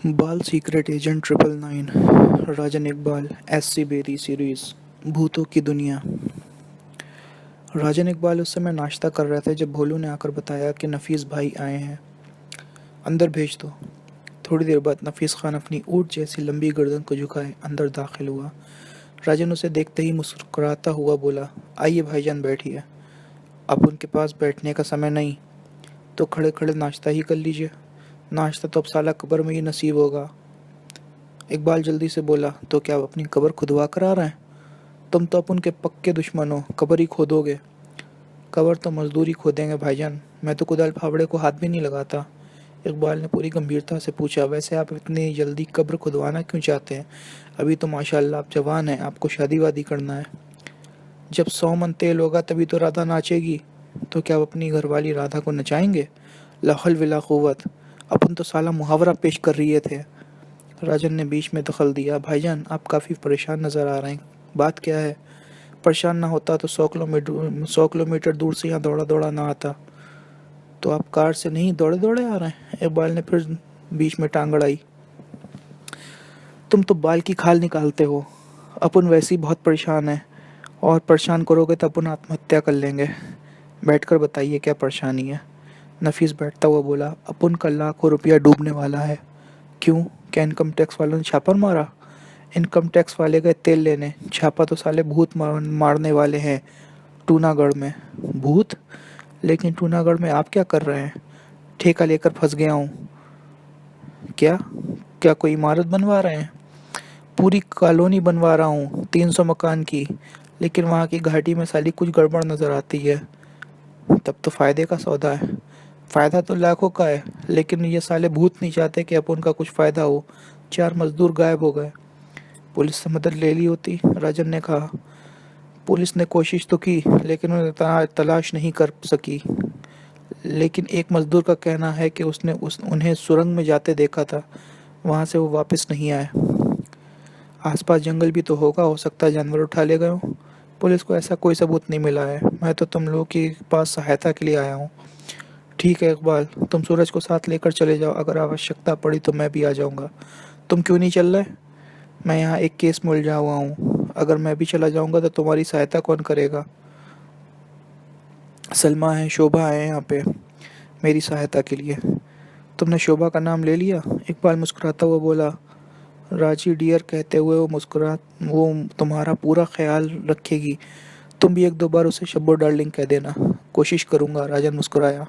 बाल secret agent 999 राजन Iqbal SC berry series भूतों की दुनिया। राजन इकबाल उस समय नाश्ता कर रहे थे जब भोलू ने आकर बताया कि नफीस भाई आए हैं, अंदर भेज दो। थोड़ी देर बाद नफीस खान अपनी ऊँट जैसी लंबी गर्दन को झुकाए अंदर दाखिल हुआ। राजन उसे देखते ही मुस्कुराता हुआ बोला, आइए भाईजान बैठिए। अब उनके पास बैठने का समय नहीं, तो खड़े खड़े नाश्ता ही कर लीजिए। नाश्ता तो अब साला कब्र में ही नसीब होगा। इकबाल जल्दी से बोला, तो क्या आप अपनी कब्र खुदवा कर आ रहे हैं? तुम तो अपन के पक्के दुश्मन हो, कब्र ही खोदोगे। कब्र तो मजदूर ही खोदेंगे भाईजान, मैं तो कुदाल फावड़े को हाथ भी नहीं लगाता। इकबाल ने पूरी गंभीरता से पूछा, वैसे आप इतनी जल्दी कब्र खुदवाना क्यों चाहते हैं? अभी तो माशाल्लाह आप जवान हैं, आपको शादी वादी करना है। जब 100 मन तेल होगा तभी तो राधा नाचेगी। तो क्या आप अपनी घरवाली राधा को नचाएंगे? ला हौल वला कुव्वत, अपन तो साला मुहावरा पेश कर रहे थे। राजन ने बीच में दखल दिया, भाईजान आप काफ़ी परेशान नज़र आ रहे हैं, बात क्या है? परेशान ना होता तो 100 किलोमीटर दूर से यहाँ दौड़ा दौड़ा ना आता। तो आप कार से नहीं दौड़े दौड़े आ रहे हैं? इकबाल ने फिर बीच में टांग अड़ाई। तुम तो बाल की खाल निकालते हो। अपन वैसे ही बहुत परेशान है, और परेशान करोगे तो अपन आत्महत्या कर लेंगे। बैठकर बताइए क्या परेशानी है? नफीस बैठता हुआ बोला, अपन का लाखों रुपया डूबने वाला है। क्यों? क्या इनकम टैक्स वालों ने छापा मारा? इनकम टैक्स वाले गए तेल लेने, छापा तो साले भूत मारने वाले हैं टूनागढ़ में। भूत? लेकिन टूनागढ़ में आप क्या कर रहे हैं? ठेका लेकर फंस गया हूँ। क्या? क्या कोई इमारत बनवा रहे हैं? पूरी कॉलोनी बनवा रहा हूँ, 300 मकान की। लेकिन वहाँ की घाटी में साली कुछ गड़बड़ नज़र आती है। तब तो फ़ायदे का सौदा है। फ़ायदा तो लाखों का है, लेकिन ये साले भूत नहीं चाहते कि अपन का कुछ फ़ायदा हो। 4 मजदूर गायब हो गए। पुलिस से मदद ले ली होती, राजन ने कहा। पुलिस ने कोशिश तो की, लेकिन उन्हें तलाश नहीं कर सकी। लेकिन एक मजदूर का कहना है कि उसने उन्हें सुरंग में जाते देखा था। वहां से वो वापस नहीं आए। आसपास जंगल भी तो होगा, हो सकता है जानवर उठा ले गए हों। पुलिस को ऐसा कोई सबूत नहीं मिला है। मैं तो तुम लोगों के पास सहायता के लिए आया हूँ। ठीक है इकबाल, तुम सूरज को साथ लेकर चले जाओ, अगर आवश्यकता पड़ी तो मैं भी आ जाऊँगा। तुम क्यों नहीं चल रहे? मैं यहाँ एक केस में उलझा हुआ हूँ, अगर मैं भी चला जाऊँगा तो तुम्हारी सहायता कौन करेगा? सलमा है, शोभा है यहाँ पे मेरी सहायता के लिए। तुमने शोभा का नाम ले लिया? इकबाल मुस्कुराता हुआ बोला। राजी डियर कहते हुए वो तुम्हारा पूरा ख्याल रखेगी। तुम भी एक दो बार उसे शब्बो डार्लिंग कह देना। कोशिश करूँगा, राजन मुस्कुराया।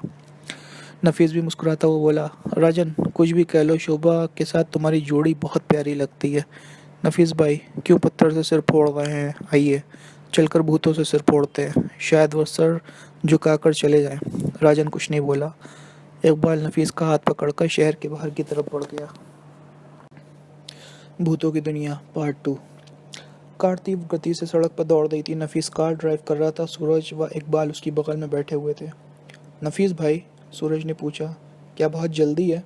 नफीस भी मुस्कुराता हुआ बोला, राजन कुछ भी कह लो, शोभा के साथ तुम्हारी जोड़ी बहुत प्यारी लगती है। नफीस भाई क्यों पत्थर से सिर फोड़ रहे हैं? आइए चलकर भूतों से सिर फोड़ते हैं, शायद वह सर झुकाकर चले जाएं। राजन कुछ नहीं बोला। इकबाल नफीस का हाथ पकड़कर शहर के बाहर की तरफ बढ़ गया। भूतों की दुनिया पार्ट 2। कार तीव्र गति से सड़क पर दौड़ रही थी। नफीस कार ड्राइव कर रहा था, सूरज व इकबाल उसकी बगल में बैठे हुए थे। नफीस भाई, सूरज ने पूछा, क्या बहुत जल्दी है?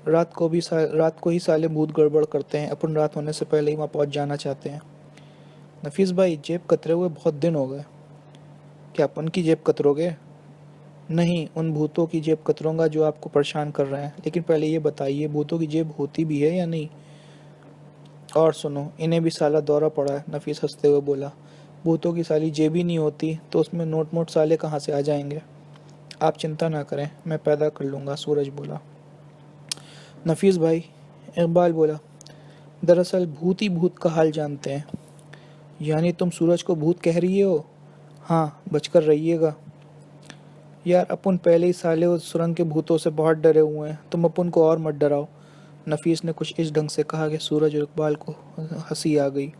रात को ही साले भूत गड़बड़ करते हैं, अपन रात होने से पहले ही वहाँ पहुँच जाना चाहते हैं। नफीस भाई, जेब कतरे हुए बहुत दिन हो गए। क्या अपन की जेब कतरोगे? नहीं, उन भूतों की जेब कतरूंगा जो आपको परेशान कर रहे हैं। लेकिन पहले ये बताइए, भूतों की जेब होती भी है या नहीं? और सुनो, इन्हें भी साला दौरा पड़ा है, नफीस हंसते हुए बोला। भूतों की साली जेब ही नहीं होती तो उसमें नोट मोट साले कहाँ से आ जाएंगे? आप चिंता ना करें, मैं पैदा कर लूँगा, सूरज बोला। नफीस भाई, इकबाल बोला, दरअसल भूत ही भूत का हाल जानते हैं। यानी तुम सूरज को भूत कह रही हो? हाँ, बचकर रहिएगा। यार अपन पहले ही साले उस सुरंग के भूतों से बहुत डरे हुए हैं, तुम अपन को और मत डराओ। नफीस ने कुछ इस ढंग से कहा कि सूरज और इकबाल को हंसी आ गई।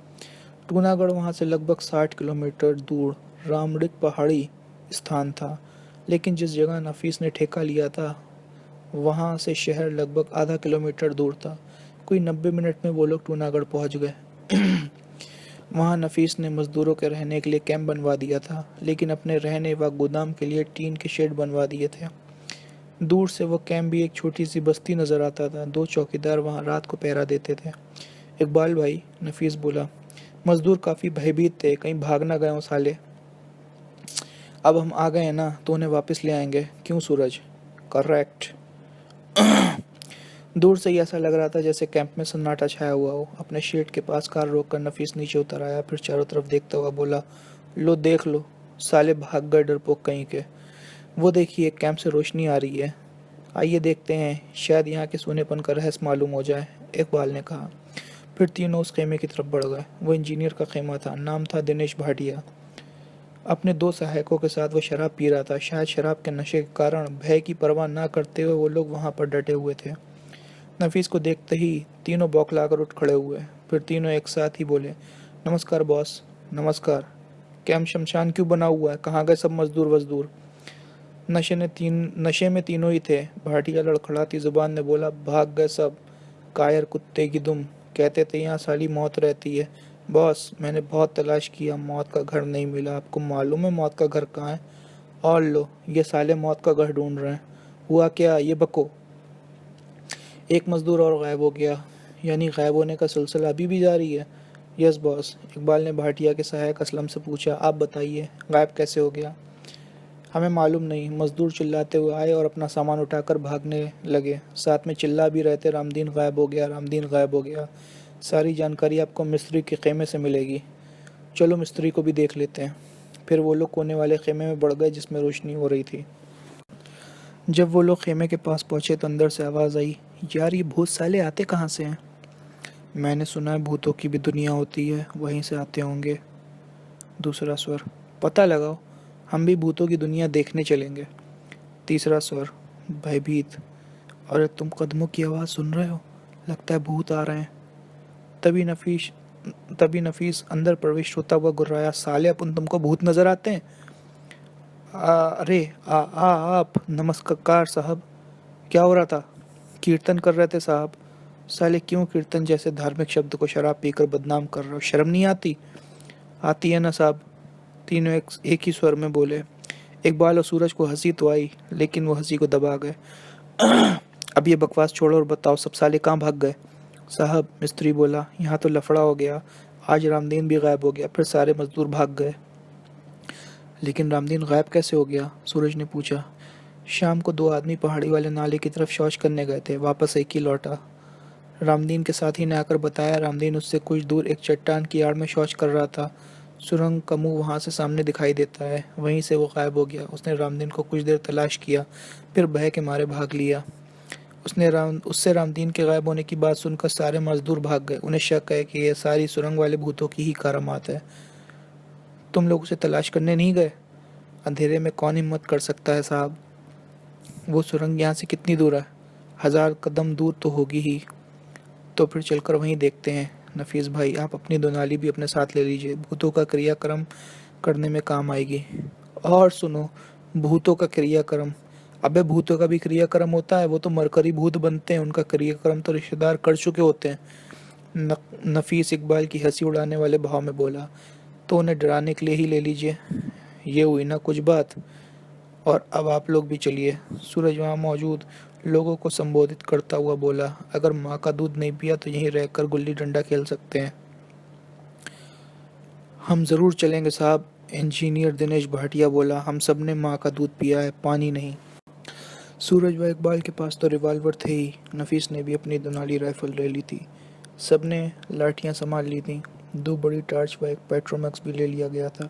टूनागढ़ वहाँ से लगभग 60 किलोमीटर दूर रामडिक पहाड़ी स्थान था, लेकिन जिस जगह नफीस ने ठेका लिया था वहाँ से शहर लगभग आधा किलोमीटर दूर था। कोई 90 मिनट में वो लोग टूनागढ़ पहुँच गए। वहाँ नफीस ने मजदूरों के रहने के लिए कैंप बनवा दिया था, लेकिन अपने रहने व गोदाम के लिए टीन के शेड बनवा दिए थे। दूर से वो कैंप भी एक छोटी सी बस्ती नज़र आता था। 2 चौकीदार वहाँ रात को पहरा देते थे। इकबाल भाई, नफीस बोला, मजदूर काफ़ी भयभीत थे, कहीं भाग ना गए हों साले। अब हम आ गए हैं ना, तो उन्हें वापस ले आएंगे। क्यों सूरज? करेक्ट। दूर से ही ऐसा लग रहा था जैसे कैंप में सन्नाटा छाया हुआ हो। अपने शेड के पास कार रोककर नफीस नीचे उतर आया, फिर चारों तरफ देखता हुआ बोला, लो देख लो, साले भाग गए डरपोक कहीं के। वो देखिए, कैंप से रोशनी आ रही है, आइए देखते हैं, शायद यहाँ के सोनेपन का रहस्य मालूम हो जाए, इकबाल ने कहा। फिर तीनों उस खेमे की तरफ बढ़ गए। वो इंजीनियर का खेमा था, नाम था दिनेश भाटिया। अपने दो सहायकों के साथ वो शराब पी रहा था। शायद शराब के नशे के कारण भय की परवाह न करते हुए वो लोग वहाँ पर डटे हुए थे। नफीस को देखते ही तीनों बौखलाकर उठ खड़े हुए। फिर तीनों एक साथ ही बोले, नमस्कार बॉस। नमस्कार। कैंप शमशान क्यों बना हुआ है, कहाँ गए सब मजदूर वजदूर? नशे में तीनों ही थे। भाटिया लड़खड़ाती जुबान ने बोला, भाग गए सब, कायर कुत्ते की दुम। कहते थे यहाँ साली मौत रहती है। बॉस, मैंने बहुत तलाश किया, मौत का घर नहीं मिला। आपको मालूम है मौत का घर कहाँ है? और लो, ये साले मौत का घर ढूंढ रहे हैं। हुआ क्या, ये बको। एक मजदूर और गायब हो गया। यानी गायब होने का सिलसिला अभी भी जारी है? Yes boss. इकबाल ने भाटिया के सहायक असलम से पूछा, आप बताइए, गायब कैसे हो गया? हमें मालूम नहीं। मजदूर चिल्लाते हुए आए और अपना सामान उठाकर भागने लगे। साथ में चिल्ला भी रहे थे, रामदीन गायब हो गया, रामदीन गायब हो गया। सारी जानकारी आपको मिस्त्री के खेमे से मिलेगी। चलो मिस्त्री को भी देख लेते हैं। फिर वो लोग कोने वाले खेमे में बढ़ गए जिसमें रोशनी हो रही थी। जब वो लोग खेमे के पास पहुंचे तो अंदर से आवाज़ आई, यार ये भूत साले आते कहाँ से हैं? मैंने सुना है भूतों की भी दुनिया होती है, वहीं से आते होंगे। दूसरा स्वर, पता लगाओ, हम भी भूतों की दुनिया देखने चलेंगे। तीसरा स्वर, भयभीत, अरे तुम कदमों की आवाज़ सुन रहे हो? लगता है भूत आ रहे हैं। तभी नफीस तभी नफीस अंदर प्रविष्ट होता हुआ गुर्राया, साले अपन तुमको भूत नजर आते हैं? अरे आप नमस्कार साहब। क्या हो रहा था? कीर्तन कर रहे थे साहब। साले क्यों कीर्तन जैसे धार्मिक शब्द को शराब पीकर बदनाम कर रहे हो, शर्म नहीं आती? आती है ना साहब। तीनों एक ही स्वर में बोले। इकबाल और सूरज को हंसी तो आई, लेकिन वो हंसी को दबा गए। अब ये बकवास छोड़ो और बताओ, सब साले कहाँ भाग गए? साहब, मिस्त्री बोला, यहाँ तो लफड़ा हो गया। आज रामदीन भी गायब हो गया, फिर सारे मजदूर भाग गए। लेकिन रामदीन गायब कैसे हो गया? सूरज ने पूछा। शाम को दो आदमी पहाड़ी वाले नाले की तरफ शौच करने गए थे, वापस एक ही लौटा। रामदीन के साथी ने आकर बताया, रामदीन उससे कुछ दूर एक चट्टान की आड़ में शौच कर रहा था। सुरंग का मुंह वहां से सामने दिखाई देता है, वहीं से वो गायब हो गया। उसने रामदीन को कुछ देर तलाश किया, फिर भय के मारे भाग लिया। उससे रामदीन के गायब होने की बात सुनकर सारे मजदूर भाग गए। उन्हें शक है कि यह सारी सुरंग वाले भूतों की ही करामात है। तुम लोग उसे तलाश करने नहीं गए? अंधेरे में कौन हिम्मत कर सकता है साहब। वो सुरंग यहाँ से कितनी दूर है? 1000 कदम दूर तो होगी ही। तो फिर चलकर वहीं देखते हैं। नफीस भाई, आप अपनी दोनाली भी अपने साथ ले लीजिए, भूतों का क्रियाक्रम करने में काम आएगी। और सुनो, भूतों का क्रियाक्रम? अबे भूतों का भी क्रियाक्रम होता है, वो तो मरकरी भूत बनते हैं, उनका क्रियाक्रम तो रिश्तेदार कर चुके होते हैं। नफीस इकबाल की हंसी उड़ाने वाले भाव में बोला, तो उन्हें डराने के लिए ही ले लीजिए। ये हुई ना कुछ बात। और अब आप लोग भी चलिए। सूरज वहाँ मौजूद लोगों को संबोधित करता हुआ बोला, अगर माँ का दूध नहीं पिया तो यहीं रहकर गुल्ली डंडा खेल सकते हैं। हम ज़रूर चलेंगे साहब। इंजीनियर दिनेश भाटिया बोला, हम सब ने माँ का दूध पिया है, पानी नहीं। सूरज व इकबाल के पास तो रिवाल्वर थे ही, नफीस ने भी अपनी दुनाली राइफल ले ली थी। सब ने लाठियाँ संभाल ली थीं। दो बड़ी टार्च व एक पेट्रोमैक्स भी ले लिया गया था।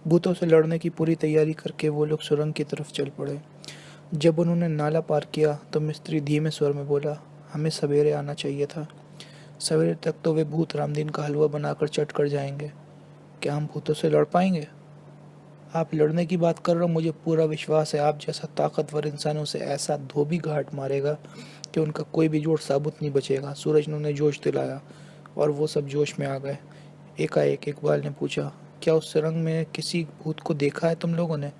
भूतों से लड़ने की पूरी तैयारी करके वो लोग सुरंग की तरफ चल पड़े। जब उन्होंने नाला पार किया तो मिस्त्री धीमे स्वर में बोला, हमें सवेरे आना चाहिए था। सवेरे तक तो वे भूत रामदीन का हलवा बनाकर चट कर जाएंगे। क्या हम भूतों से लड़ पाएंगे? आप लड़ने की बात कर रहे हो, मुझे पूरा विश्वास है आप जैसा ताकतवर इंसानों से ऐसा धोबी घाट मारेगा कि उनका कोई भी जोड़ साबुत नहीं बचेगा। सूरज ने उन्हें जोश दिलाया और वो सब जोश में आ गए। एकाएक इकबाल ने पूछा, क्या उस सुरंग में किसी भूत को देखा है तुम लोगों ने?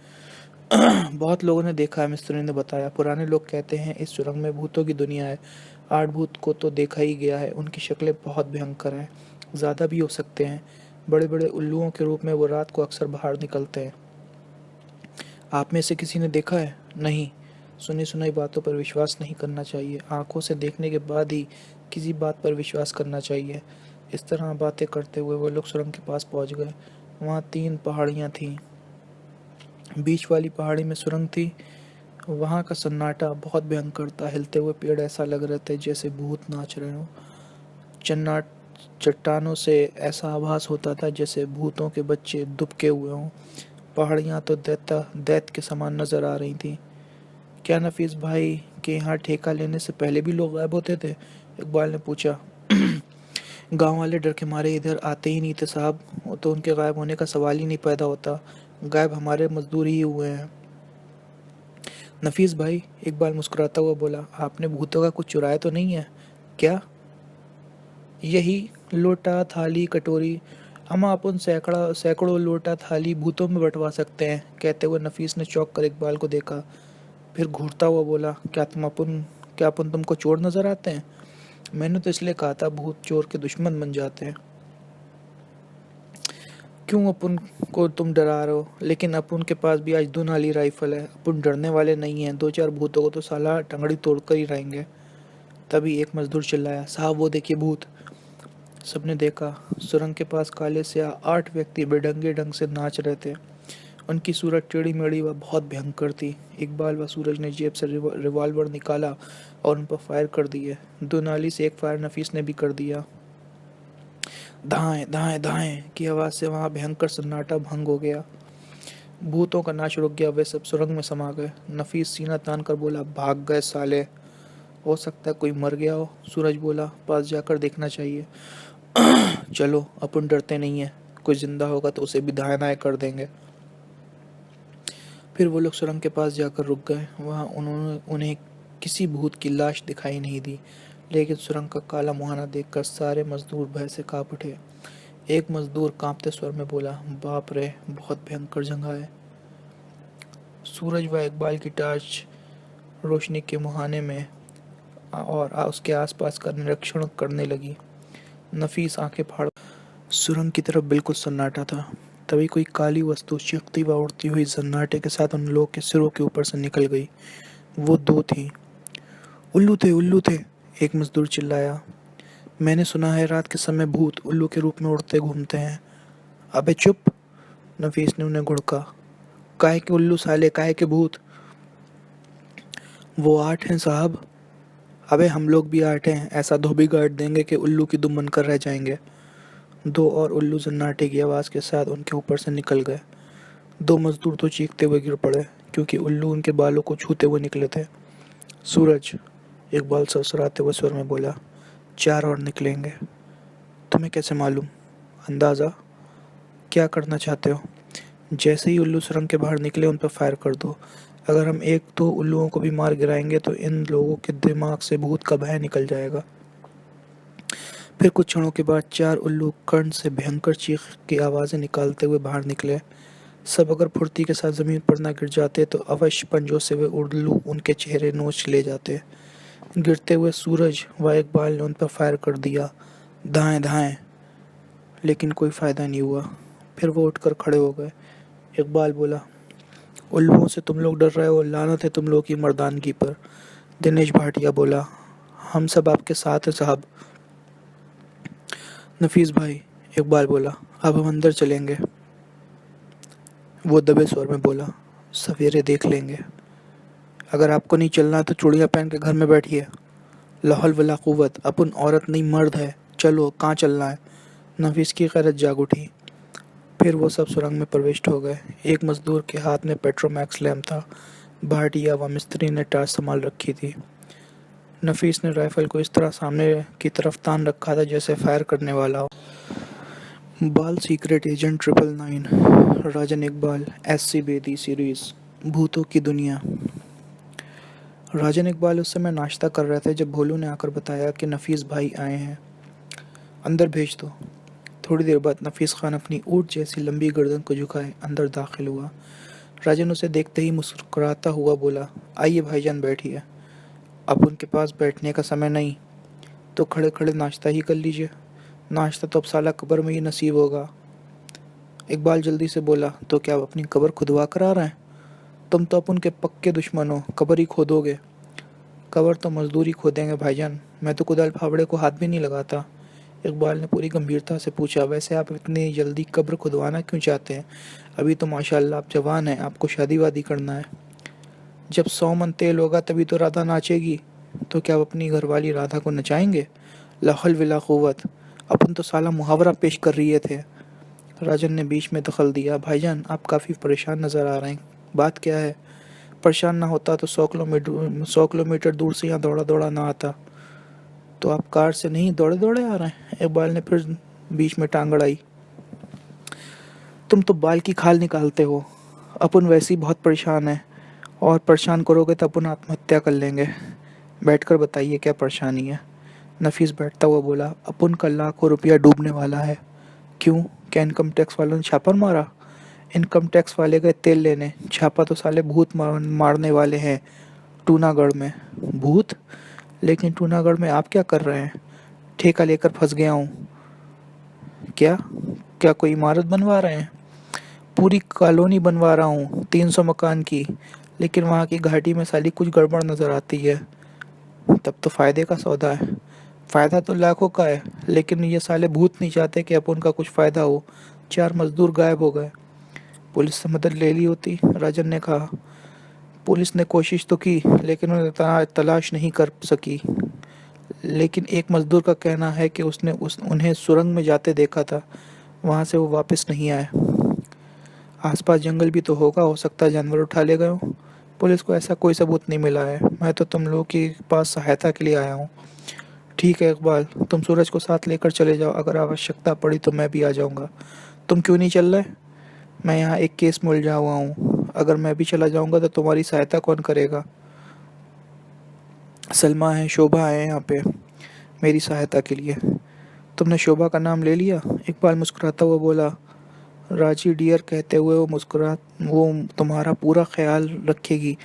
बहुत लोगों ने देखा है, मिस्त्री ने बताया। पुराने लोग कहते हैं इस सुरंग में भूतों की दुनिया है। 8 भूत को तो देखा ही गया है, उनकी शक्लें बहुत भयंकर हैं, ज़्यादा भी हो सकते हैं। बड़े बड़े उल्लुओं के रूप में वो रात को अक्सर बाहर निकलते हैं। आप में से किसी ने देखा है? नहीं। सुनी सुनाई बातों पर विश्वास नहीं करना चाहिए, आंखों से देखने के बाद ही किसी बात पर विश्वास करना चाहिए। इस तरह बातें करते हुए वो लोग सुरंग के पास पहुंच गए। वहाँ 3 पहाड़ियाँ थीं। बीच वाली पहाड़ी में सुरंग थी, वहाँ का सन्नाटा बहुत भयंकर था। हिलते हुए पेड़ ऐसा लग रहे थे जैसे भूत नाच रहे हों। चन्नाट चट्टानों से ऐसा आभास होता था जैसे भूतों के बच्चे दुबके हुए हों। पहाड़ियाँ तो दैत्य के समान नजर आ रही थीं। क्या नफीस भाई के यहाँ ठेका लेने से पहले भी लोग गायब होते थे? इकबाल ने पूछा। गांव वाले डर के मारे इधर आते ही नहीं थे साहब। वो तो उनके गायब होने का सवाल ही नहीं पैदा होता। गायब हमारे मजदूर ही हुए हैं। नफीस भाई, इकबाल मुस्कुराता हुआ बोला, आपने भूतों का कुछ चुराया तो नहीं है? क्या? यही लोटा थाली कटोरी। हम अपन सैकड़ों लोटा थाली भूतों में बंटवा सकते हैं। कहते हुए नफीस ने चौंक कर इकबाल को देखा, फिर घूरता हुआ बोला, क्या अपन तुमको चोर नजर आते हैं? मैंने तो इसलिए कहा था भूत चोर के दुश्मन बन जाते हैं। क्यों अपन को तुम डरा रहे हो? लेकिन अपन के पास भी आज 2 नाली राइफल है। अपन डरने वाले नहीं हैं। 2-4 भूतों को तो साला टंगड़ी तोड़कर ही रहेंगे। तभी एक मजदूर चिल्लाया, साहब वो देखिए भूत। सबने देखा। सुरंग के पास काले से 8 व्यक्ति बेढंगे ढंग से नाच रहे थे। उनकी सूरत टेढ़ी मेढ़ी व बहुत भयंकर थी। इकबाल व सूरज ने जेब से रिवॉल्वर निकाला और उन पर फायर कर दिए। 2 नाली से एक फायर नफीस ने भी कर दिया। धाएं धाएं धाएं की आवाज़ से वहाँ भयंकर सन्नाटा भंग हो गया। भूतों का नाच रुक गया। वे सब सुरंग में समा गए। नफीस सीना तान कर बोला, भाग गए साले। हो सकता है कोई मर गया हो। सूरज बोला, पास जाकर देखना चाहिए। चलो, अपन डरते नहीं है। कोई जिंदा होगा तो उसे भी दाएं दाएं कर देंगे। फिर वो लोग सुरंग के पास जाकर रुक गए। वहाँ उन्हें किसी भूत की लाश दिखाई नहीं दी, लेकिन सुरंग का काला मुहाना देखकर सारे मजदूर भय से कांप उठे। एक मजदूर कांपते स्वर में बोला, बाप रे, बहुत भयंकर जगह है। सूरज व इकबाल की टार्च रोशनी के मुहाने में और उसके आसपास का निरीक्षण करने लगी। नफीस आंखें फाड़ सुरंग की तरफ बिल्कुल सन्नाटा था। तभी कोई काली वस्तु चीखती व उड़ती हुई सन्नाटे के साथ उन लोगों के सिरों के ऊपर से निकल गई। वो 2 थी। उल्लू थे, उल्लू थे, एक मजदूर चिल्लाया। मैंने सुना है रात के समय भूत उल्लू के रूप में उड़ते घूमते हैं। अबे चुप, नफीस ने उन्हें घुड़का। काहे के उल्लू साले, काहे के भूत? वो 8 हैं साहब। अबे हम लोग भी 8 हैं। ऐसा धोबी गाड़ देंगे कि उल्लू की दुम बनकर रह जाएंगे। 2 और उल्लू सन्नाटे की आवाज़ के साथ उनके ऊपर से निकल गए। 2 मजदूर तो चीखते हुए गिर पड़े, क्योंकि उल्लू उनके बालों को छूते हुए निकले थे। सूरज, इकबाल सरसराते हुए स्वर में बोला, 4 और निकलेंगे। तुम्हें कैसे मालूम? अंदाज़ा? क्या करना चाहते हो? जैसे ही उल्लू सुरंग के बाहर निकले उन पर फायर कर दो। अगर हम 1-2 उल्लुओं को भी मार गिराएंगे तो इन लोगों के दिमाग से भूत का भय निकल जाएगा। फिर कुछ क्षणों के बाद 4 उल्लू कर्ण से भयंकर चीख की आवाज़ें निकालते हुए बाहर निकले। सब अगर फुर्ती के साथ ज़मीन पर न गिर जाते तो अवश्य पंजों से वे उल्लू उनके चेहरे नोच ले जाते। गिरते हुए सूरज व इकबाल ने उन पर फायर कर दिया, दाएं दाएं, लेकिन कोई फ़ायदा नहीं हुआ। फिर वो उठकर खड़े हो गए। इकबाल बोला, उल्लुओं से तुम लोग डर रहे हो, लानत है तुम लोग की मर्दानगी पर। दिनेश भाटिया बोला, हम सब आपके साथ हैं साहब। नफीस भाई, इकबाल बोला, अब हम अंदर चलेंगे। वो दबे स्वर में बोला, सवेरे देख लेंगे। अगर आपको नहीं चलना तो चूड़ियाँ पहन के घर में बैठिए। लाहौल वला कुव्वत, अपन औरत नहीं मर्द है। चलो, कहाँ चलना है? नफीस की गैरत जाग उठी। फिर वो सब सुरंग में प्रविष्ट हो गए। एक मजदूर के हाथ में पेट्रोमैक्स लैम्प था। भाटिया व मिस्त्री ने टार्च संभाल रखी थी। नफीस ने राइफल को इस तरह सामने की तरफ तान रखा था जैसे फायर करने वाला हो। बाल सीक्रेट एजेंट 999, राजन इकबाल, SC बेदी सीरीज, भूतों की दुनिया। राजन इकबाल उस समय नाश्ता कर रहे थे जब भोलू ने आकर बताया कि नफीस भाई आए हैं, अंदर भेज दो। थोड़ी देर बाद नफीस खान अपनी ऊँट जैसी लंबी गर्दन को झुकाए अंदर दाखिल हुआ। राजन उसे देखते ही मुस्कुराता हुआ बोला, आइए भाईजान बैठिए। अब उनके पास बैठने का समय नहीं, तो खड़े खड़े नाश्ता ही कर लीजिए। नाश्ता तो अब साला कब्र में ही नसीब होगा। इकबाल जल्दी से बोला, तो क्या आप अपनी कब्र खुदवा कर आ रहे हैं? तुम तो अपन के पक्के दुश्मन हो, कब्र ही खोदोगे। कब्र तो मजदूर ही खोदेंगे भाईजान, मैं तो कुदाल फावड़े को हाथ भी नहीं लगाता। इकबाल ने पूरी गंभीरता से पूछा, वैसे आप इतनी जल्दी कब्र खुदवाना क्यों चाहते हैं? अभी तो माशाल्लाह आप जवान हैं, आपको शादी वादी करना है। जब 100 मन तेल होगा तभी तो राधा नाचेगी। तो क्या आप अपनी घरवाली राधा को नचाएंगे? ला हौल वला कुव्वत, अपन तो साला मुहावरा पेश कर रहे थे। राजन ने बीच में दखल दिया। भाईजान, आप काफ़ी परेशान नज़र आ रहे हैं, बात क्या है? परेशान ना होता तो 100 किलोमीटर दूर से यहाँ दौड़ा दौड़ा ना आता। तो आप कार से नहीं दौड़े दौड़े आ रहे हैं? इकबाल ने फिर बीच में टांग अड़ाई। तुम तो बाल की खाल निकालते हो। अपन वैसे ही बहुत परेशान है, और परेशान करोगे तो अपन आत्महत्या कर लेंगे। बैठकर बताइए क्या परेशानी है? नफीस बैठता हुआ बोला। अपन का लाखों रुपया डूबने वाला है। क्यों? क्या इनकम टैक्स वालों ने छापा मारा? इनकम टैक्स वाले गए तेल लेने, छापा तो साले भूत मारने वाले हैं टूनागढ़ में। भूत? लेकिन टूनागढ़ में आप क्या कर रहे हैं? ठेका लेकर फंस गया हूँ। क्या? क्या कोई इमारत बनवा रहे हैं? पूरी कॉलोनी बनवा रहा हूँ, 300 मकान की। लेकिन वहाँ की घाटी में साली कुछ गड़बड़ नज़र आती है। तब तो फ़ायदे का सौदा है। फ़ायदा तो लाखों का है, लेकिन ये साले भूत नहीं चाहते कि अपन का कुछ फ़ायदा हो। 4 मजदूर गायब हो गए। पुलिस से मदद ले ली होती, राजन ने कहा। पुलिस ने कोशिश तो की, लेकिन उन्हें तलाश नहीं कर सकी। लेकिन एक मजदूर का कहना है कि उसने उन्हें सुरंग में जाते देखा था। वहाँ से वो वापस नहीं आए। आसपास जंगल भी तो होगा, हो सकता है जानवर उठा ले गए हों। पुलिस को ऐसा कोई सबूत नहीं मिला है। मैं तो तुम लोगों के पास सहायता के लिए आया हूँ। ठीक है इकबाल, तुम सूरज को साथ लेकर चले जाओ, अगर आवश्यकता पड़ी तो मैं भी आ जाऊँगा। तुम क्यों नहीं चल रहे? मैं यहाँ एक केस में उलझा हुआ हूँ, अगर मैं भी चला जाऊँगा तो तुम्हारी सहायता कौन करेगा? सलमा है, शोभा है यहाँ पे मेरी सहायता के लिए। तुमने शोभा का नाम ले लिया? इकबाल मुस्कुराता हुआ बोला। राजी डियर कहते हुए वो तुम्हारा पूरा ख्याल रखेगी।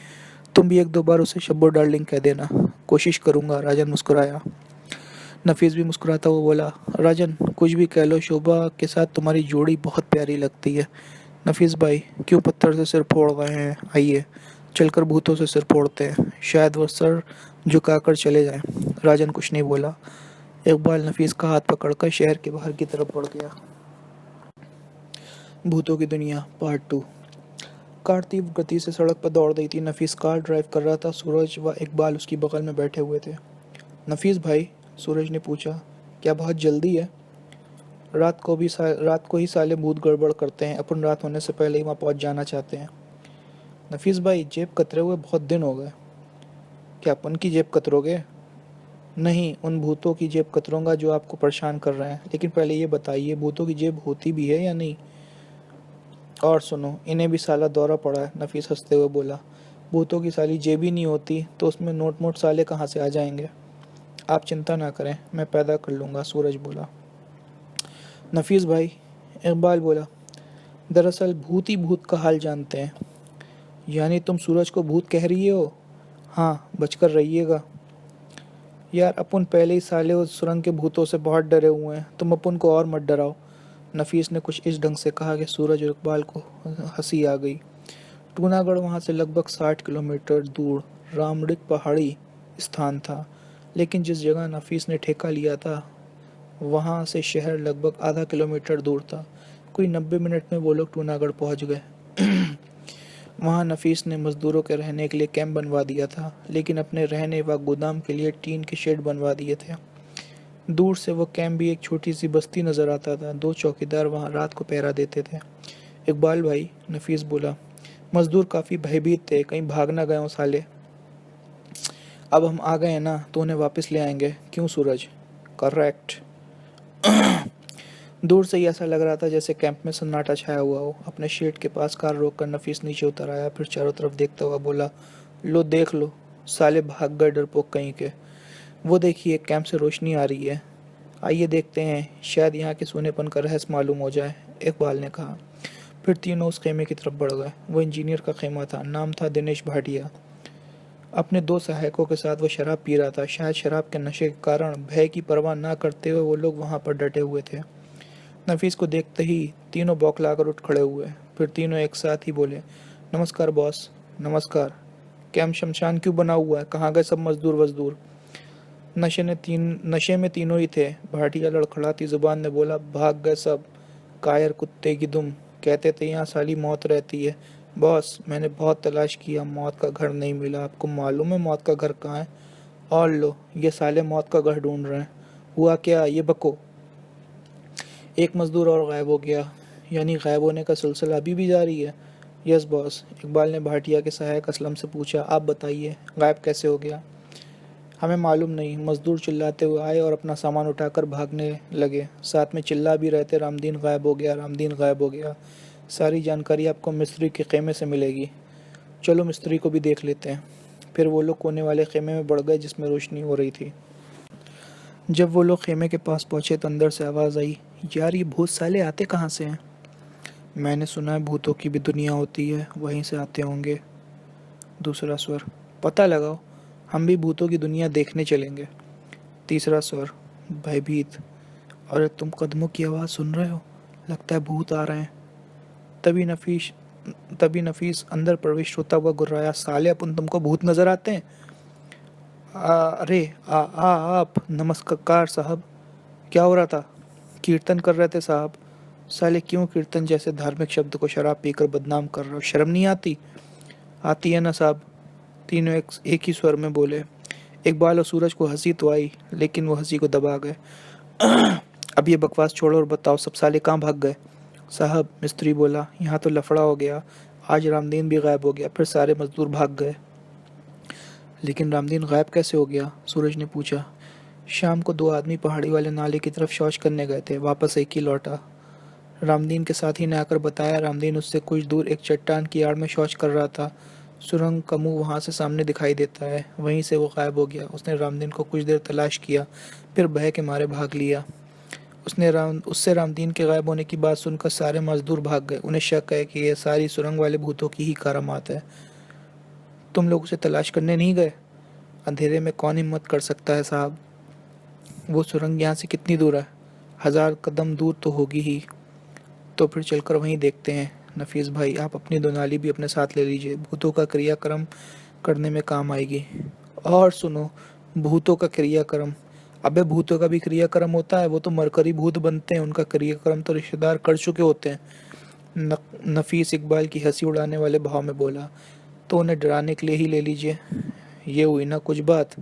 तुम भी एक दो बार उसे शब्बो डार्लिंग कह देना। कोशिश करूँगा, राजन मुस्कुराया। नफीस भी मुस्कुराता हुआ बोला। राजन, कुछ भी कह लो, शोभा के साथ तुम्हारी जोड़ी बहुत प्यारी लगती है। नफीस भाई, क्यों पत्थर से सिर फोड़ रहे हैं? आइए चलकर भूतों से सिर फोड़ते हैं, शायद वो सर झुकाकर चले जाएं। राजन कुछ नहीं बोला। इकबाल नफीस का हाथ पकड़कर शहर के बाहर की तरफ बढ़ गया। भूतों की दुनिया पार्ट 2। कार तीव्र गति से सड़क पर दौड़ रही थी। नफीस कार ड्राइव कर रहा था। सूरज व इकबाल उसकी बगल में बैठे हुए थे। नफीस भाई, सूरज ने पूछा, क्या बहुत जल्दी है? रात को ही साले भूत गड़बड़ करते हैं। अपन रात होने से पहले ही वहाँ पहुँच जाना चाहते हैं। नफीस भाई, जेब कतरे हुए बहुत दिन हो गए। क्या अपन की जेब कतरोगे? नहीं, उन भूतों की जेब कतरूंगा जो आपको परेशान कर रहे हैं। लेकिन पहले ये बताइए, भूतों की जेब होती भी है या नहीं? और सुनो, इन्हें भी साला दौरा पड़ा है, नफीस हंसते हुए बोला। भूतों की साली जेब ही नहीं होती तो उसमें नोट मोट साले कहाँ से आ जाएंगे? आप चिंता ना करें, मैं पैदा कर लूँगा, सूरज बोला। नफीस भाई, इकबाल बोला, दरअसल भूत ही भूत का हाल जानते हैं। यानी तुम सूरज को भूत कह रही हो? हाँ, बचकर रहिएगा। यार, अपन पहले ही साले उस सुरंग के भूतों से बहुत डरे हुए हैं, तुम अपन को और मत डराओ। नफीस ने कुछ इस ढंग से कहा कि सूरज और इकबाल को हंसी आ गई। टूनागढ़ वहाँ से लगभग 60 किलोमीटर दूर रामडिक पहाड़ी स्थान था। लेकिन जिस जगह नफीस ने ठेका लिया था, वहाँ से शहर लगभग आधा किलोमीटर दूर था। कोई 90 मिनट में वो लोग टूनागढ़ पहुँच गए। वहाँ नफीस ने मजदूरों के रहने के लिए कैंप बनवा दिया था, लेकिन अपने रहने व गोदाम के लिए टीन के शेड बनवा दिए थे। दूर से वो कैंप भी एक छोटी सी बस्ती नज़र आता था। 2 चौकीदार वहाँ रात को पहरा देते थे। इकबाल भाई, नफीस बोला, मजदूर काफ़ी भयभीत थे, कहीं भाग ना गए हों साले। अब हम आ गए हैं ना, तो उन्हें वापस ले आएंगे। क्यों सूरज? करेक्ट। दूर से ही ऐसा लग रहा था जैसे कैंप में सन्नाटा छाया हुआ हो। अपने शेड के पास कार रोककर नफीस नीचे उतर आया, फिर चारों तरफ देखता हुआ बोला, लो देख लो, साले भाग गए डरपोक कहीं के। वो देखिए, कैंप से रोशनी आ रही है। आइए देखते हैं, शायद यहाँ के सोनेपन का रहस्य मालूम हो जाए, इकबाल ने कहा। फिर तीनों उस खेमे की तरफ बढ़ गए। वो इंजीनियर का खेमा था। नाम था दिनेश भाटिया। अपने 2 सहायकों के साथ वो शराब पी रहा था। शायद शराब के नशे के कारण भय की परवाह ना करते हुए वो लोग वहाँ पर डटे हुए थे। नफीस को देखते ही तीनों बौखलाकर उठ खड़े हुए। फिर तीनों एक साथ ही बोले, नमस्कार बॉस। नमस्कार। कैंप शमशान क्यों बना हुआ है? कहाँ गए सब मजदूर वजदूर? नशे में तीनों ही थे। भाटिया लड़खड़ाती जुबान ने बोला, भाग गए सब। कायर कुत्ते की दुम, कहते थे यहाँ साली मौत रहती है, बॉस, मैंने बहुत तलाश किया, मौत का घर नहीं मिला। आपको मालूम है मौत का घर कहाँ है? और लो, ये साले मौत का घर ढूंढ रहे हैं। हुआ क्या, ये बको। एक मजदूर और गायब हो गया। यानी गायब होने का सिलसिला अभी भी जारी है? Yes boss. इकबाल ने भाटिया के सहायक असलम से पूछा, आप बताइए, गायब कैसे हो गया? हमें मालूम नहीं। मजदूर चिल्लाते हुए आए और अपना सामान उठाकर भागने लगे। साथ में चिल्ला भी रहे थे, रामदीन गायब हो गया, रामदीन गायब हो गया। सारी जानकारी आपको मिस्त्री के खेमे से मिलेगी। चलो मिस्त्री को भी देख लेते हैं। फिर वो लोग कोने वाले खेमे में बढ़ गए जिसमें रोशनी हो रही थी। जब वो लोग खेमे के पास पहुंचे तो अंदर से आवाज़ आई, यार ये भूत साले आते कहाँ से हैं? मैंने सुना है भूतों की भी दुनिया होती है, वहीं से आते होंगे। दूसरा स्वर, पता लगाओ, हम भी भूतों की दुनिया देखने चलेंगे। तीसरा स्वर, भयभीत, अरे तुम कदमों की आवाज़ सुन रहे हो? लगता है भूत आ रहे हैं। तभी नफीस तभी नफीस अंदर प्रविष्ट होता हुआ गुर्राया, साले अपन तुमको भूत नजर आते हैं? अरे आप नमस्कार साहब। क्या हो रहा था? कीर्तन कर रहे थे साहब। साले क्यों कीर्तन जैसे धार्मिक शब्द को शराब पीकर बदनाम कर रहे हो? शर्म नहीं आती? आती है ना साहब, तीनों एक ही स्वर में बोले। इकबाल और सूरज को हंसी तो आई, लेकिन वो हंसी को दबा गए। अब ये बकवास छोड़ो और बताओ, सब साले कहाँ भाग गए? साहब, मिस्त्री बोला, यहाँ तो लफड़ा हो गया। आज रामदीन भी गायब हो गया, फिर सारे मजदूर भाग गए। लेकिन रामदीन गायब कैसे हो गया? सूरज ने पूछा। शाम को दो आदमी पहाड़ी वाले नाले की तरफ शौच करने गए थे, वापस एक ही लौटा। रामदीन के साथी ने आकर बताया, रामदीन उससे कुछ दूर एक चट्टान की आड़ में शौच कर रहा था। सुरंग का मुंह वहां से सामने दिखाई देता है, वहीं से वो गायब हो गया। उसने रामदीन को कुछ देर तलाश किया, फिर भय के मारे भाग लिया। उससे रामदीन के गायब होने की बात सुनकर सारे मजदूर भाग गए। उन्हें शक है कि यह सारी सुरंग वाले भूतों की ही करामात है। तुम लोग उसे तलाश करने नहीं गए? अंधेरे में कौन हिम्मत कर सकता है साहब? वो सुरंग यहाँ से कितनी दूर है? 1000 कदम दूर तो होगी ही। तो फिर चलकर वहीं देखते हैं। नफीस भाई, आप अपनी दोनाली भी अपने साथ ले लीजिए, भूतों का क्रियाक्रम करने में काम आएगी। और सुनो, भूतों का क्रियाक्रम? अबे भूतों का भी क्रियाक्रम होता है, वो तो मरकरी भूत बनते हैं, उनका क्रियाक्रम तो रिश्तेदार कर चुके होते हैं। नफीस इकबाल की हंसी उड़ाने वाले भाव में बोला, तो उन्हें डराने के लिए ही ले लीजिए। ये हुई ना कुछ बात।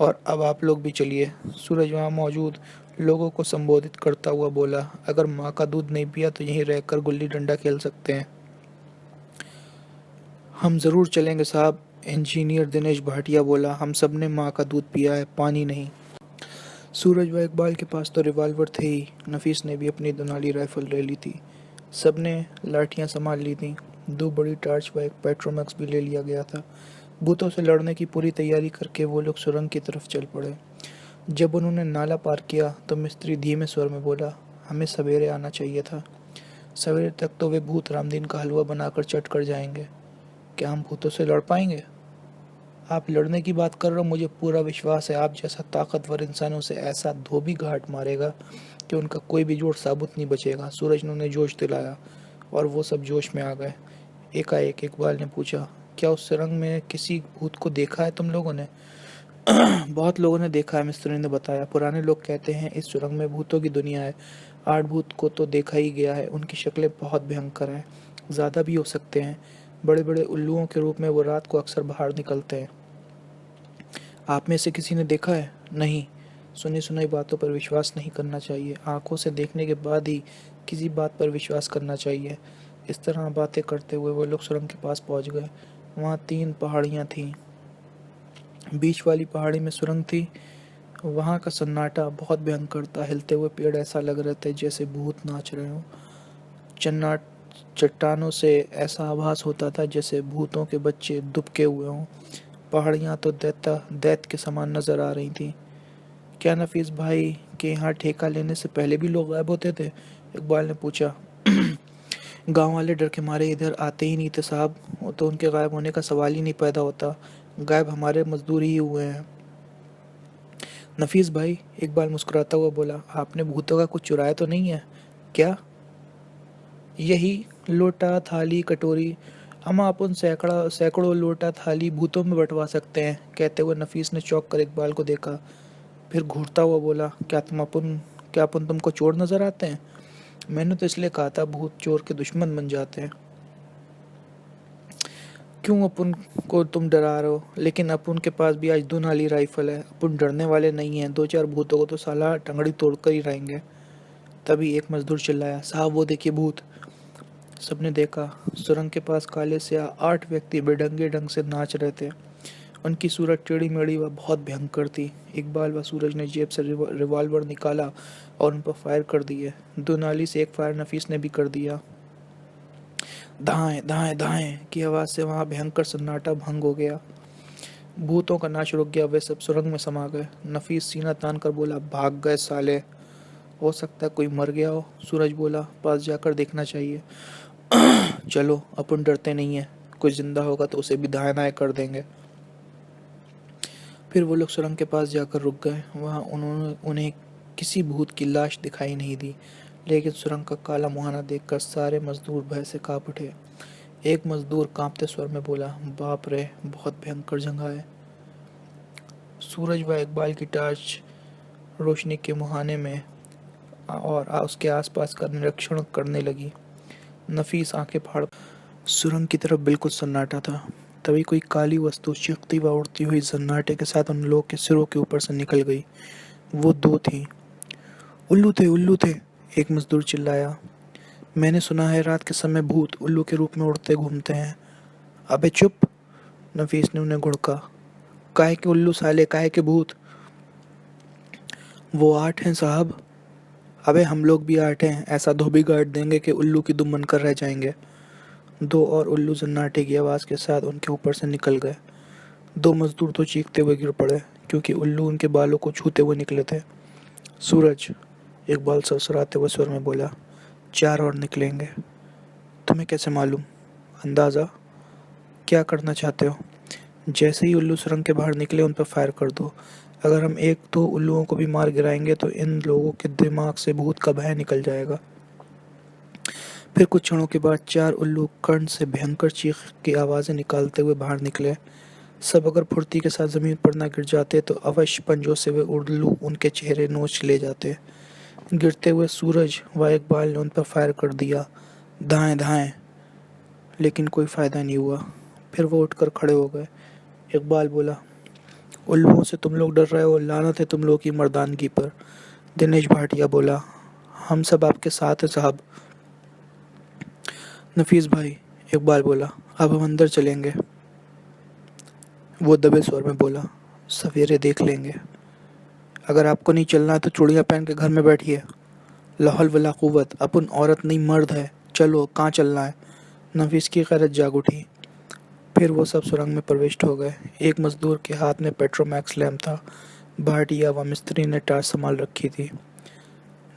और अब आप लोग भी चलिए। सूरज वहाँ मौजूद लोगों को संबोधित करता हुआ बोला, अगर माँ का दूध नहीं पिया तो यहीं रहकर गुल्ली डंडा खेल सकते हैं। हम ज़रूर चलेंगे साहब, इंजीनियर दिनेश भाटिया बोला, हम सब ने माँ का दूध पिया है, पानी नहीं। सूरज व इकबाल के पास तो रिवाल्वर थे ही, नफीस ने भी अपनी दुनाली राइफल ले ली थी। सब ने लाठियां संभाल ली थीं। दो बड़ी टार्च व एक पेट्रोमैक्स भी ले लिया गया था। भूतों से लड़ने की पूरी तैयारी करके वो लोग सुरंग की तरफ चल पड़े। जब उन्होंने नाला पार किया तो मिस्त्री धीमे स्वर में बोला, हमें सवेरे आना चाहिए था। सवेरे तक तो वे भूत रामदीन का हलवा बनाकर चट कर जाएंगे। क्या हम भूतों से लड़ पाएंगे? आप लड़ने की बात कर रहे हो, मुझे पूरा विश्वास है आप जैसा ताकतवर इंसानों से ऐसा धोबी घाट मारेगा कि उनका कोई भी जोड़ साबुत नहीं बचेगा। सूरज ने उन्हें जोश दिलाया और वो सब जोश में आ गए। एकाएक इकबाल ने पूछा, क्या उस सुरंग में किसी भूत को देखा है तुम लोगों ने? बहुत लोगों ने देखा है, मिस्त्री ने बताया। पुराने लोग कहते हैं इस सुरंग में भूतों की दुनिया है। 8 भूत को तो देखा ही गया है, उनकी शक्लें बहुत भयंकर हैं, ज़्यादा भी हो सकते हैं। बड़े बड़े उल्लुओं के रूप में वो रात को अक्सर बाहर निकलते हैं। आप में से किसी ने देखा है? नहीं। सुनी सुनाई बातों पर विश्वास नहीं करना चाहिए, आंखों से देखने के बाद ही किसी बात पर विश्वास करना चाहिए। इस तरह बातें करते हुए वो लोग सुरंग के पास पहुंच गए। वहाँ 3 पहाड़ियाँ थीं। बीच वाली पहाड़ी में सुरंग थी। वहाँ का सन्नाटा बहुत भयंकर था। हिलते हुए पेड़ ऐसा लग रहे थे जैसे भूत नाच रहे हों। चन्नाट चट्टानों से ऐसा आभास होता था जैसे भूतों के बच्चे दुबके हुए हों। पहाड़ियाँ तो दैत्य के समान नजर आ रही थीं। क्या नफीस भाई के यहाँ ठेका लेने से पहले भी लोग गायब होते थे? इकबाल ने पूछा। गांव वाले डर के मारे इधर आते ही नहीं थे साहब, वो तो उनके गायब होने का सवाल ही नहीं पैदा होता। गायब हमारे मजदूर ही हुए हैं। नफीस भाई, इकबाल मुस्कुराता हुआ बोला, आपने भूतों का कुछ चुराया तो नहीं है? क्या? यही लोटा थाली कटोरी। हम अपन सैकड़ों लोटा थाली भूतों में बंटवा सकते हैं। कहते हुए नफीस ने चौंक कर इकबाल को देखा, फिर घूरता हुआ बोला, क्या अपन तुमको चोर नजर आते हैं? मैंने तो इसलिए कहा था भूत चोर के दुश्मन बन जाते हैं। क्यों अपुन को तुम डरा रहे हो? लेकिन अपुन के पास भी आज 2 नाली राइफल है। अपुन डरने वाले नहीं हैं, 2-4 भूतों को तो साला टंगड़ी तोड़कर ही रहेंगे। तभी एक मजदूर चिल्लाया, साहब वो देखिए भूत। सबने देखा, सुरंग के पास काले से 8 व्यक्ति बेढंगे ढंग से नाच रहे थे। उनकी सूरत टेढ़ी मेढ़ी व बहुत भयंकर थी। इकबाल व सूरज ने जेब से रिवॉल्वर निकाला और उन पर फायर कर दिए। 2 नाली से एक फायर नफीस ने भी कर दिया। धाएं धाएं धाएं की आवाज़ से वहाँ भयंकर सन्नाटा भंग हो गया। भूतों का नाच रुक गया, वे सब सुरंग में समा गए। नफीस सीना तान कर बोला, भाग गए साले। हो सकता है कोई मर गया हो। सूरज बोला, पास जाकर देखना चाहिए। चलो, अपन डरते नहीं है, कोई जिंदा होगा तो उसे भी दाएं दाएं कर देंगे। फिर वो लोग सुरंग के पास जाकर रुक गए। वहाँ उन्हें किसी भूत की लाश दिखाई नहीं दी, लेकिन सुरंग का काला मुहाना देखकर सारे मजदूर भय से कांप उठे। एक मजदूर कांपते स्वर में बोला, बाप रे, बहुत भयंकर जगह है। सूरज व इकबाल की टार्च रोशनी के मुहाने में और उसके आसपास का निरीक्षण करने लगी। नफीस आंखें फाड़, सुरंग की तरफ बिल्कुल सन्नाटा था। तभी कोई काली वस्तु चीखती व उड़ती हुई सन्नाटे के साथ उन लोगों के सिरों के ऊपर से निकल गई। वो 2 थी। उल्लू थे, उल्लू थे, एक मजदूर चिल्लाया। मैंने सुना है रात के समय भूत उल्लू के रूप में उड़ते घूमते हैं। अबे चुप, नफीस ने उन्हें घुड़का। काहे के उल्लू साले, काहे के भूत? वो 8 हैं साहब। अबे हम लोग भी 8 हैं, ऐसा धोबी गाड़ देंगे कि उल्लू की दुम बनकर रह जाएंगे। 2 और उल्लू सन्नाटे की आवाज़ के साथ उनके ऊपर से निकल गए। 2 मजदूर तो चीखते हुए गिर पड़े, क्योंकि उल्लू उनके बालों को छूते हुए निकले थे। सूरज, इकबाल सरसराते हुए स्वर में बोला, 4 और निकलेंगे। तुम्हें कैसे मालूम? अंदाज़ा? क्या करना चाहते हो? जैसे ही उल्लू सुरंग के बाहर निकले उन पर फायर कर दो। अगर हम 1-2 उल्लुओं को भी मार गिराएंगे तो इन लोगों के दिमाग से भूत का भय निकल जाएगा। फिर कुछ क्षणों के बाद 4 उल्लू कर्ण से भयंकर चीख की आवाज़ें निकालते हुए बाहर निकले। सब अगर फुर्ती के साथ ज़मीन पर न गिर जाते तो अवश्य पंजों से वे उल्लू उनके चेहरे नोच ले जाते। गिरते हुए सूरज व इकबाल ने उन पर फायर कर दिया, धाएं धाएं, लेकिन कोई फ़ायदा नहीं हुआ। फिर वो उठकर खड़े हो गए। इकबाल बोला, उल्लुओं से तुम लोग डर रहे हो, लानत है तुम लोग की मर्दानगी पर। दिनेश भाटिया बोला, हम सब आपके साथ हैं साहब। नफीस भाई, इकबाल बोला, अब हम अंदर चलेंगे। वो दबे स्वर में बोला, सवेरे देख लेंगे। अगर आपको नहीं चलना है तो चूड़ियाँ पहन के घर में बैठिए। लाहौल वला कुव्वत, अपन औरत नहीं मर्द है। चलो, कहाँ चलना है? नफीस की गैरत जाग उठी। फिर वो सब सुरंग में प्रविष्ट हो गए। एक मजदूर के हाथ में पेट्रोमैक्स लैम्प था। भाटिया व मिस्त्री ने टार्च संभाल रखी थी।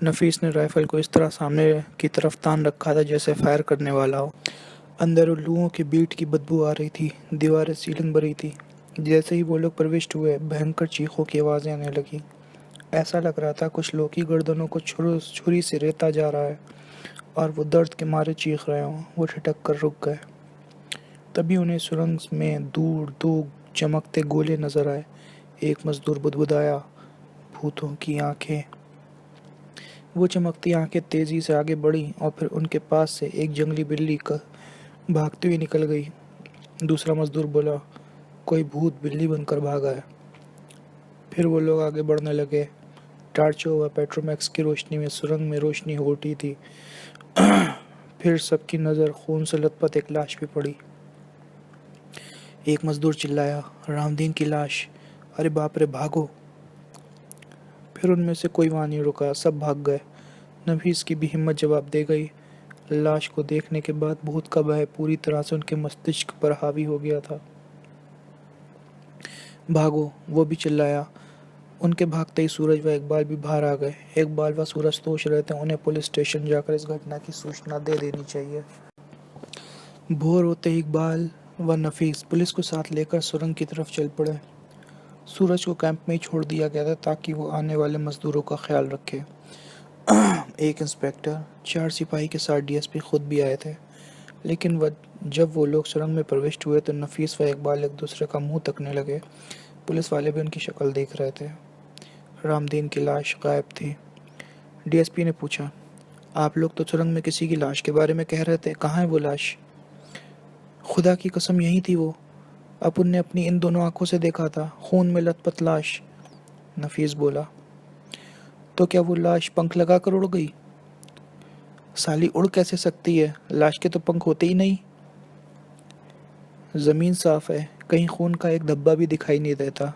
नफीस ने राइफल को इस तरह सामने की तरफ तान रखा था जैसे फायर करने वाला हो। अंदर उल्लुओं की बीट की बदबू आ रही थी। दीवारें सीलिंग भरी थी। जैसे ही वो लोग प्रविष्ट हुए, भयंकर चीखों की आवाज़ें आने लगी। ऐसा लग रहा था कुछ लोग की गर्दनों को छुरी से रेता जा रहा है और वो दर्द के मारे चीख रहे हों। वो ठिठक कर रुक गए। तभी उन्हें सुरंग में दूर 2 चमकते गोले नजर आए। एक मजदूर बुदबुदाया, भूतों की आंखें। वो चमकती आंखें तेजी से आगे बढ़ी और फिर उनके पास से एक जंगली बिल्ली भागती हुई निकल गई। दूसरा मजदूर बोला, कोई भूत बिल्ली बनकर भागा है। फिर वो लोग आगे बढ़ने लगे। टार्चों व पेट्रोमैक्स की रोशनी में सुरंग में रोशनी हो उठी थी। फिर सबकी नज़र खून से लथपथ एक लाश पे पड़ी। एक मजदूर चिल्लाया, रामदीन की लाश। अरे बाप रे, भागो। फिर उनमें से कोई वहाँ नहीं रुका, सब भाग गए। नफीस की भी हिम्मत जवाब दे गई। लाश को देखने के बाद भूत का भय पूरी तरह से उनके मस्तिष्क पर हावी हो गया था। भागो, वो भी चिल्लाया। उनके भागते ही सूरज व इकबाल भी बाहर आ गए। इकबाल व सूरज सोच रहे थे उन्हें पुलिस स्टेशन जाकर इस घटना की सूचना दे देनी चाहिए। भोर होते ही इकबाल व नफीस पुलिस को साथ लेकर सुरंग की तरफ चल पड़े। सूरज को कैंप में ही छोड़ दिया गया था ताकि वो आने वाले मजदूरों का ख्याल रखे। एक इंस्पेक्टर, 4 सिपाही के साथ डीएसपी खुद भी आए थे। लेकिन जब वो लोग सुरंग में प्रविष्ट हुए तो नफीस व इकबाल एक दूसरे का मुंह तकने लगे। पुलिस वाले भी उनकी शक्ल देख रहे थे। रामदीन की लाश गायब थी। डीएसपी ने पूछा, आप लोग तो सुरंग में किसी की लाश के बारे में कह रहे थे, कहाँ है वो लाश? खुदा की कसम यही थी वो। अपुन ने अपनी इन दोनों आंखों से देखा था, खून में लथपथ लाश। नफीस बोला, तो क्या वो लाश पंख लगाकर उड़ गई? साली उड़ कैसे सकती है, लाश के तो पंख होते ही नहीं। जमीन साफ है, कहीं खून का एक धब्बा भी दिखाई नहीं देता।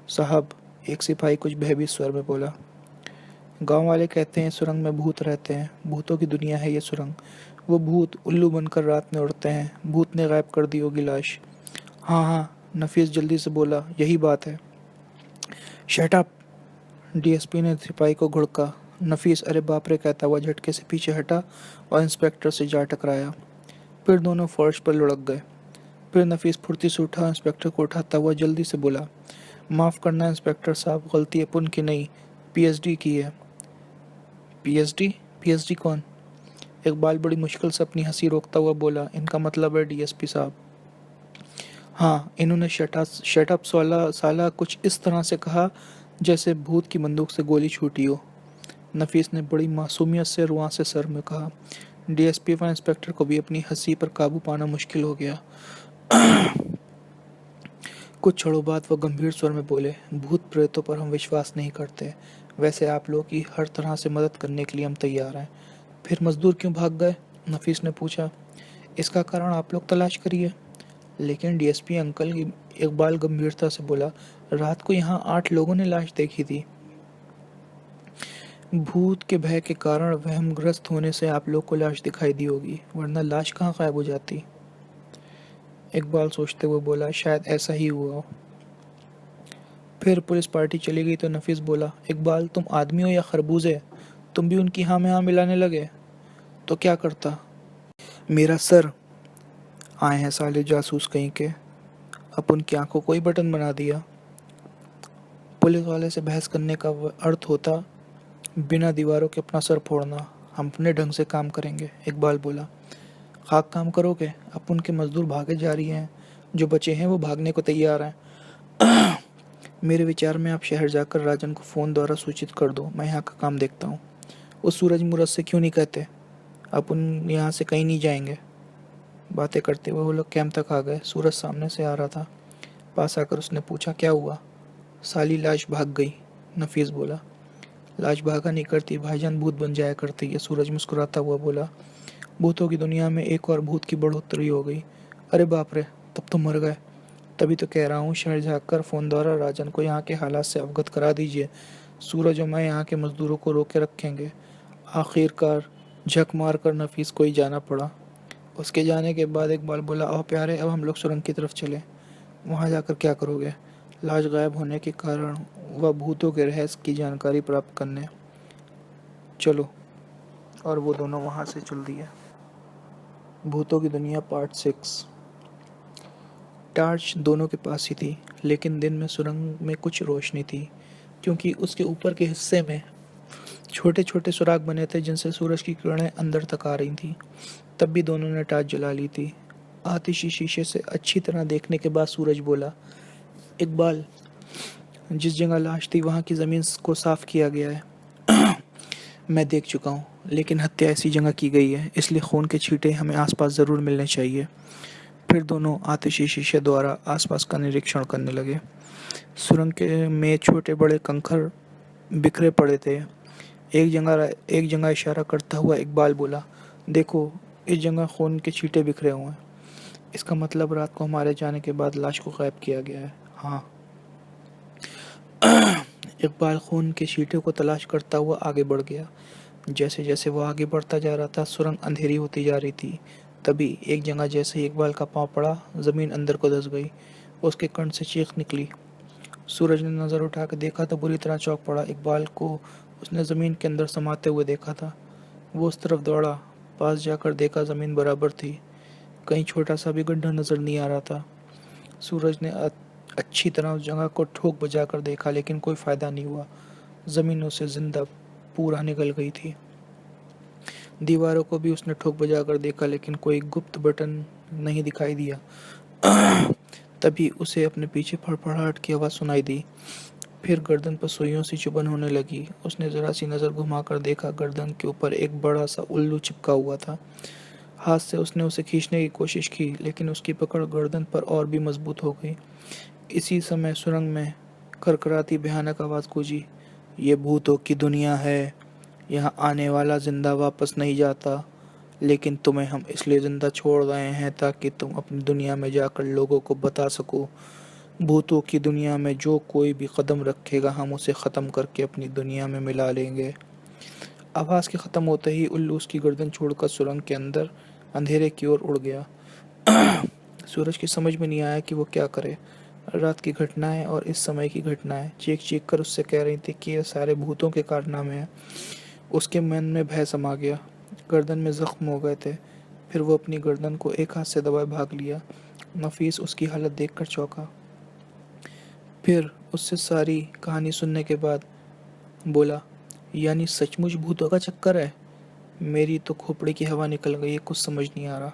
साहब, एक सिपाही कुछ भयभीत स्वर में बोला। गांव वाले कहते हैं सुरंग में भूत रहते हैं, भूतों की दुनिया है ये सुरंग। वो भूत उल्लू बनकर रात में उड़ते हैं, भूत ने गायब कर दी होगी लाश। हाँ हाँ, नफीस जल्दी से बोला, यही बात है। शट अप, डीएसपी ने सिपाही को घुड़का। नफीस अरे बाप रे कहता हुआ झटके से पीछे हटा और इंस्पेक्टर से जा टकराया। फिर दोनों फर्श पर लुढ़क गए। फिर नफीस फुर्ती से उठा, इंस्पेक्टर को उठाता हुआ जल्दी से बोला, माफ़ करना इंस्पेक्टर साहब, गलती अपुन की नहीं, पीएचडी की है। पीएचडी? पीएचडी कौन? इकबाल बड़ी मुश्किल से अपनी हंसी रोकता हुआ बोला, इनका मतलब है डीएसपी साहब। हाँ, इन्होंने शट अप साला कुछ इस तरह से कहा जैसे भूत की बंदूक से गोली छूटी हो। नफीस ने बड़ी मासूमियत से रुआं से सर में कहा। डीएसपी व इंस्पेक्टर को भी अपनी हंसी पर काबू पाना मुश्किल हो गया। कुछ क्षणों बाद वह गंभीर स्वर में बोले, भूत प्रेतों पर हम विश्वास नहीं करते, वैसे आप लोगों की हर तरह से मदद करने के लिए हम तैयार हैं। फिर मजदूर क्यों भाग गए? नफीस ने पूछा। इसका कारण आप लोग तलाश करिए। लेकिन डीएसपी अंकल, इकबाल गंभीरता से बोला, रात को यहाँ 8 लोगों ने लाश देखी थी। भूत के भय के कारण वहमग्रस्त होने से आप लोग को लाश दिखाई दी होगी, वरना लाश कहाँ गायब हो जाती। इकबाल सोचते हुए बोला, शायद ऐसा ही हुआ हो। फिर पुलिस पार्टी चली गई तो नफीस बोला, इकबाल तुम आदमी हो या खरबूजे, तुम भी उनकी हाँ में हाँ मिलाने लगे। तो क्या करता? मेरा सर। आए हैं साले जासूस कहीं के, अब उनकी आंखों को ही बटन बना दिया। पुलिस वाले से बहस करने का अर्थ होता बिना दीवारों के अपना सर फोड़ना। हम अपने ढंग से काम करेंगे, इकबाल बोला। खाक काम करोगे? अब उनके मजदूर भागे जा रही हैं, जो बचे हैं वो भागने को तैयार हैं। मेरे विचार में आप शहर जाकर राजन को फ़ोन द्वारा सूचित कर दो, मैं यहाँ का काम देखता हूँ। उस सूरज मुरत से क्यों नहीं कहते? अपन यहाँ से कहीं नहीं जाएंगे। बातें करते हुए वो लोग कैंप तक आ गए। सूरज सामने से आ रहा था। पास आकर उसने पूछा, क्या हुआ? साली लाश भाग गई, नफीस बोला। लाश भागा नहीं करती भाईजान, भूत बन जाया करती है, सूरज मुस्कुराता हुआ बोला। भूतों की दुनिया में एक और भूत की बढ़ोतरी हो गई। अरे बाप रे, तब तो मर गए। तभी तो कह रहा हूँ, शहर जाकर फ़ोन द्वारा राजन को यहाँ के हालात से अवगत करा दीजिए। सूरज और मैं यहाँ के मजदूरों को रोके रखेंगे। आखिरकार झक मार कर नफीस को ही जाना पड़ा। उसके जाने के बाद इकबाल बोला, आओ प्यारे, अब हम लोग सुरंग की तरफ चले। वहाँ जाकर क्या करोगे? लाश गायब होने के कारण वह भूतों के रहस्य की जानकारी प्राप्त करने। चलो। और वो दोनों वहाँ से चल दिए। भूतों की दुनिया पार्ट 6। टार्च दोनों के पास ही थी, लेकिन दिन में सुरंग में कुछ रोशनी थी, क्योंकि उसके ऊपर के हिस्से में छोटे छोटे सुराख बने थे जिनसे सूरज की किरणें अंदर तक आ रही थीं। तब भी दोनों ने टार्च जला ली थी। आतिशी शीशे से अच्छी तरह देखने के बाद सूरज बोला, इकबाल, जिस जगह लाश थी वहाँ की ज़मीन को साफ किया गया है। मैं देख चुका हूँ, लेकिन हत्या ऐसी जगह की गई है, इसलिए खून के छींटे हमें आसपास ज़रूर मिलने चाहिए। फिर दोनों आतिशी शीशे द्वारा आसपास का निरीक्षण करने लगे। सुरंग के में छोटे बड़े कंकड़ बिखरे पड़े थे। एक जगह इशारा करता हुआ इकबाल बोला, देखो, इस जगह खून के छींटे बिखरे हुए हैं। इसका मतलब रात को हमारे जाने के बाद लाश को गायब किया गया है। हाँ। इकबाल खून के छींटे को तलाश करता हुआ आगे बढ़ गया। जैसे जैसे वो आगे बढ़ता जा रहा था, सुरंग अंधेरी होती जा रही थी। तभी एक जगह जैसे ही इकबाल का पाँव पड़ा, ज़मीन अंदर को धंस गई। उसके कंठ से चीख निकली। सूरज ने नज़र उठा कर देखा तो बुरी तरह चौंक पड़ा। इकबाल को उसने ज़मीन के अंदर समाते हुए देखा था। वो उस तरफ दौड़ा। पास जाकर देखा, ज़मीन बराबर थी, कहीं छोटा सा भी गड्ढा नज़र नहीं आ रहा था। सूरज ने अच्छी तरह उस जगह को ठोक बजा कर देखा, लेकिन कोई फ़ायदा नहीं हुआ। ज़मीन उससे जिंदा पूरा निकल गई थी। दीवारों को भी उसने ठोक बजा कर देखा, लेकिन कोई गुप्त बटन नहीं दिखाई दिया। तभी उसे अपने पीछे फड़फड़ाहट की आवाज़ सुनाई दी। फिर गर्दन पर सुइयों सी चुभन होने लगी। उसने ज़रा सी नज़र घुमाकर देखा, गर्दन के ऊपर एक बड़ा सा उल्लू चिपका हुआ था। हाथ से उसने उसे खींचने की कोशिश की, लेकिन उसकी पकड़ गर्दन पर और भी मजबूत हो गई। इसी समय सुरंग में खरखराती भयानक आवाज़ गूंजी। ये भूतों की दुनिया है। यहाँ आने वाला जिंदा वापस नहीं जाता, लेकिन तुम्हें हम इसलिए जिंदा छोड़ रहे हैं ताकि तुम अपनी दुनिया में जाकर लोगों को बता सको। भूतों की दुनिया में जो कोई भी कदम रखेगा हम उसे ख़त्म करके अपनी दुनिया में मिला लेंगे। आवाज़ के ख़त्म होते ही उल्लू उसकी गर्दन छोड़कर सुरंग के अंदर अंधेरे की ओर उड़ गया। सूरज की समझ में नहीं आया कि वो क्या करे। रात की घटनाएं और इस समय की घटनाएं चीख चीख कर उससे कह रही थी कि ये सारे भूतों के कारनामे हैं। उसके मन में भय समा गया। गर्दन में जख्म हो गए थे। फिर वो अपनी गर्दन को एक हाथ से दबाए भाग लिया। नफीस उसकी हालत देखकर चौंका। फिर उससे सारी कहानी सुनने के बाद बोला, यानी सचमुच भूतों का चक्कर है। मेरी तो खोपड़ी की हवा निकल गई है, कुछ समझ नहीं आ रहा।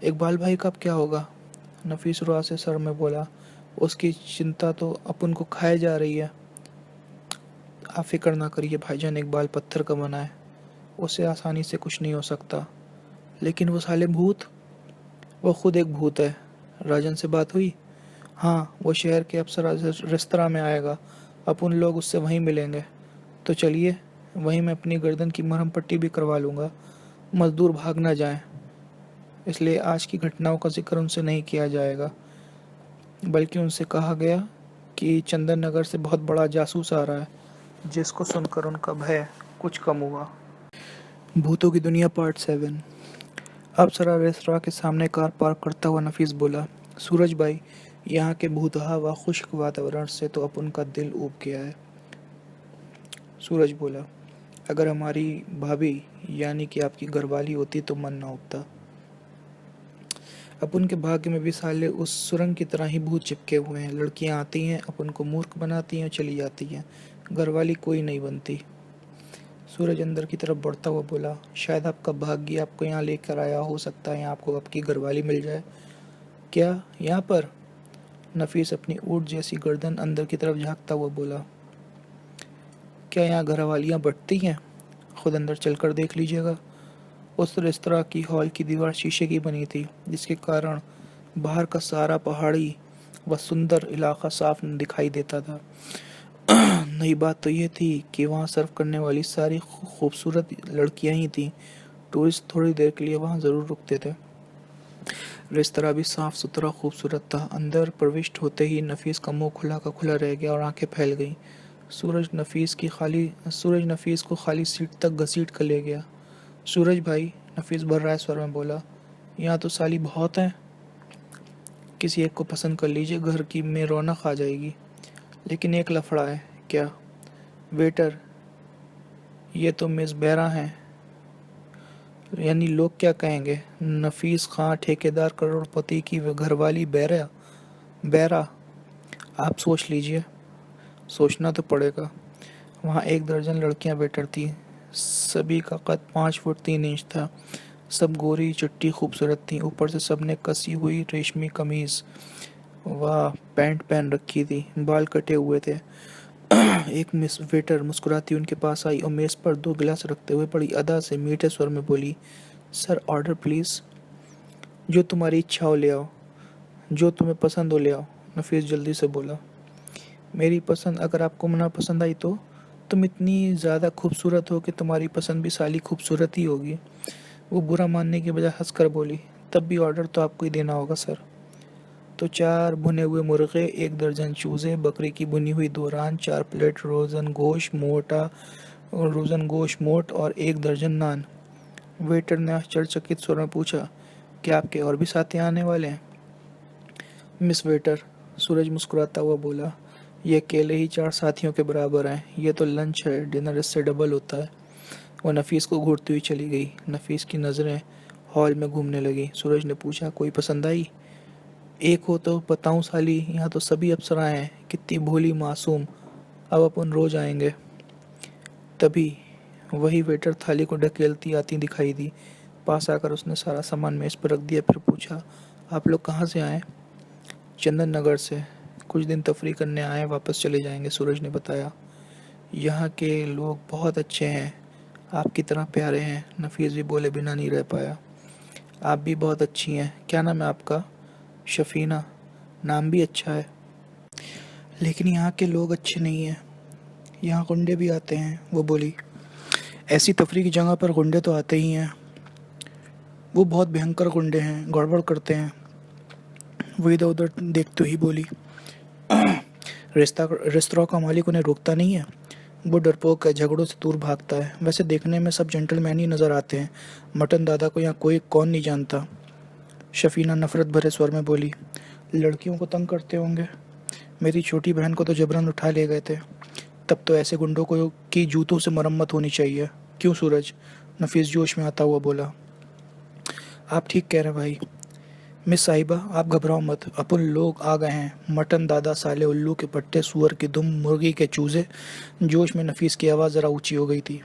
इकबाल भाई का अब क्या होगा? नफीस रुआ से सर में बोला, उसकी चिंता तो अपन को खाए जा रही है। आप फिक्र ना करिए भाईजान, इकबाल पत्थर का बना है, उससे आसानी से कुछ नहीं हो सकता। लेकिन वो साले भूत, वो खुद एक भूत है। राजन से बात हुई? हाँ, वो शहर के अप्सरा रेस्तरां में आएगा। अपन लोग उससे वहीं मिलेंगे। तो चलिए, वहीं मैं अपनी गर्दन की मरहम पट्टी भी करवा लूँगा। मजदूर भाग ना जाएं, इसलिए आज की घटनाओं का जिक्र उनसे नहीं किया जाएगा, बल्कि उनसे कहा गया कि चंदन नगर से बहुत बड़ा जासूस आ रहा है, जिसको सुनकर उनका भय कुछ कम हुआ। भूतों की दुनिया पार्ट 7। अप्सरा रेस्तरां के सामने कार पार्क करता हुआ नफीस बोला, सूरज भाई, यहाँ के भूतहा व खुश्क वातावरण से तो अपन का दिल ऊब गया है। सूरज बोला, अगर हमारी भाभी यानी कि आपकी घरवाली होती तो मन ना उठता। अपन के भाग्य में भी साले उस सुरंग की तरह ही भूत चिपके हुए हैं। लड़कियां आती हैं, अपन को मूर्ख बनाती हैं और चली जाती हैं। घरवाली कोई नहीं बनती। सूरज अंदर की तरफ बढ़ता हुआ बोला, शायद आपका भाग्य आपको यहाँ लेकर आया, हो सकता है यहाँ आपको आपकी घरवाली मिल जाए। क्या यहाँ पर? नफीस अपनी ऊँट जैसी गर्दन अंदर की तरफ झाँकता हुआ बोला, क्या यहाँ घरवालियाँ बढ़ती हैं? खुद अंदर चलकर देख लीजिएगा। उस रेस्तरां की हॉल की दीवार शीशे की बनी थी, जिसके कारण बाहर का सारा पहाड़ी व सुंदर इलाका साफ दिखाई देता था। नई बात तो यह थी कि वहाँ सर्व करने वाली सारी खूबसूरत लड़कियां ही थीं। टूरिस्ट थोड़ी देर के लिए वहाँ ज़रूर रुकते थे। रेस्तरां भी साफ सुथरा खूबसूरत था। अंदर प्रविष्ट होते ही नफीस का मुंह खुला का खुला रह गया और आंखें फैल गईं। सूरज नफीस को खाली सीट तक घसीट कर ले गया। सूरज भाई, नफीस भर्राए स्वर में बोला, यहाँ तो साली बहुत हैं। किसी एक को पसंद कर लीजिए, घर की में रौनक आ जाएगी। लेकिन एक लफड़ा है। क्या? वेटर, ये तो मिस बेरा हैं। यानी लोग क्या कहेंगे? नफीस खां ठेकेदार करोड़पति की घरवाली बेरा? बेरा? आप सोच लीजिए। सोचना तो पड़ेगा। वहाँ 1 दर्जन लड़कियाँ वेटर थी। सभी का कद 5 फुट 3 इंच था। सब गोरी चिट्टी खूबसूरत थीं। ऊपर से सबने कसी हुई रेशमी कमीज व पैंट पहन रखी थी। बाल कटे हुए थे। एक मिस वेटर मुस्कुराती उनके पास आई और मेज पर 2 गिलास रखते हुए बड़ी अदा से मीठे स्वर में बोली, सर ऑर्डर प्लीज़। जो तुम्हारी इच्छा हो ले आओ, जो तुम्हें पसंद हो ले आओ। नफीस जल्दी से बोला, मेरी पसंद अगर आपको ना पसंद आई तो? तुम इतनी ज़्यादा खूबसूरत हो कि तुम्हारी पसंद भी साली खूबसूरत ही होगी। वो बुरा मानने के बजाय हंसकर बोली, तब भी ऑर्डर तो आपको ही देना होगा सर। तो 4 भुने हुए मुर्गे, 1 दर्जन चूजे, बकरी की भुनी हुई 2 रान, 4 प्लेट रोज़न गोश्त मोट और 1 दर्जन नान। वेटर ने आश्चर्यचकित स्वर में पूछा, क्या आपके और भी साथी आने वाले हैं? मिस वेटर, सूरज मुस्कुराता हुआ बोला, ये अकेले ही 4 साथियों के बराबर हैं। ये तो लंच है, डिनर इससे डबल होता है। वह नफीस को घूरती हुई चली गई। नफीस की नज़रें हॉल में घूमने लगी। सूरज ने पूछा, कोई पसंद आई? एक हो तो बताऊं साली, यहाँ तो सभी अप्सराएं हैं। कितनी भोली मासूम। अब अपन रोज आएंगे। तभी वही वेटर थाली को ढकेलती आती दिखाई दी। पास आकर उसने सारा सामान मेज पर रख दिया। फिर पूछा, आप लोग कहाँ से आए? चंदन नगर से। कुछ दिन तफरी करने आए, वापस चले जाएंगे, सूरज ने बताया। यहाँ के लोग बहुत अच्छे हैं, आपकी तरह प्यारे हैं। नफीस भी बोले बिना नहीं रह पाया। आप भी बहुत अच्छी हैं। क्या नाम है आपका? शफीना। नाम भी अच्छा है। लेकिन यहाँ के लोग अच्छे नहीं हैं। यहाँ गुंडे भी आते हैं, वो बोली। ऐसी तफरीह की जगह पर गुंडे तो आते ही हैं। वो बहुत भयंकर गुंडे हैं, गड़बड़ करते हैं। वो इधर उधर देखते ही बोली। रेस्तरां का मालिक उन्हें रोकता नहीं है। वो डरपोक है, झगड़ों से दूर भागता है। वैसे देखने में सब जेंटलमैन ही नज़र आते हैं। मटन दादा को यहाँ कोई कौन नहीं जानता। शफीना नफरत भरे स्वर में बोली। लड़कियों को तंग करते होंगे। मेरी छोटी बहन को तो जबरन उठा ले गए थे। तब तो ऐसे गुंडों को की जूतों से मरम्मत होनी चाहिए। क्यों सूरज? नफीस जोश में आता हुआ बोला। आप ठीक कह रहे हैं भाई। मिस साहिबा, आप घबराओ मत। अपन लोग आ गए हैं। मटन दादा, साले उल्लू के पट्टे, सुअर की दुम, मुर्गी के चूजे। जोश में नफीस की आवाज़ ज़रा ऊंची हो गई थी।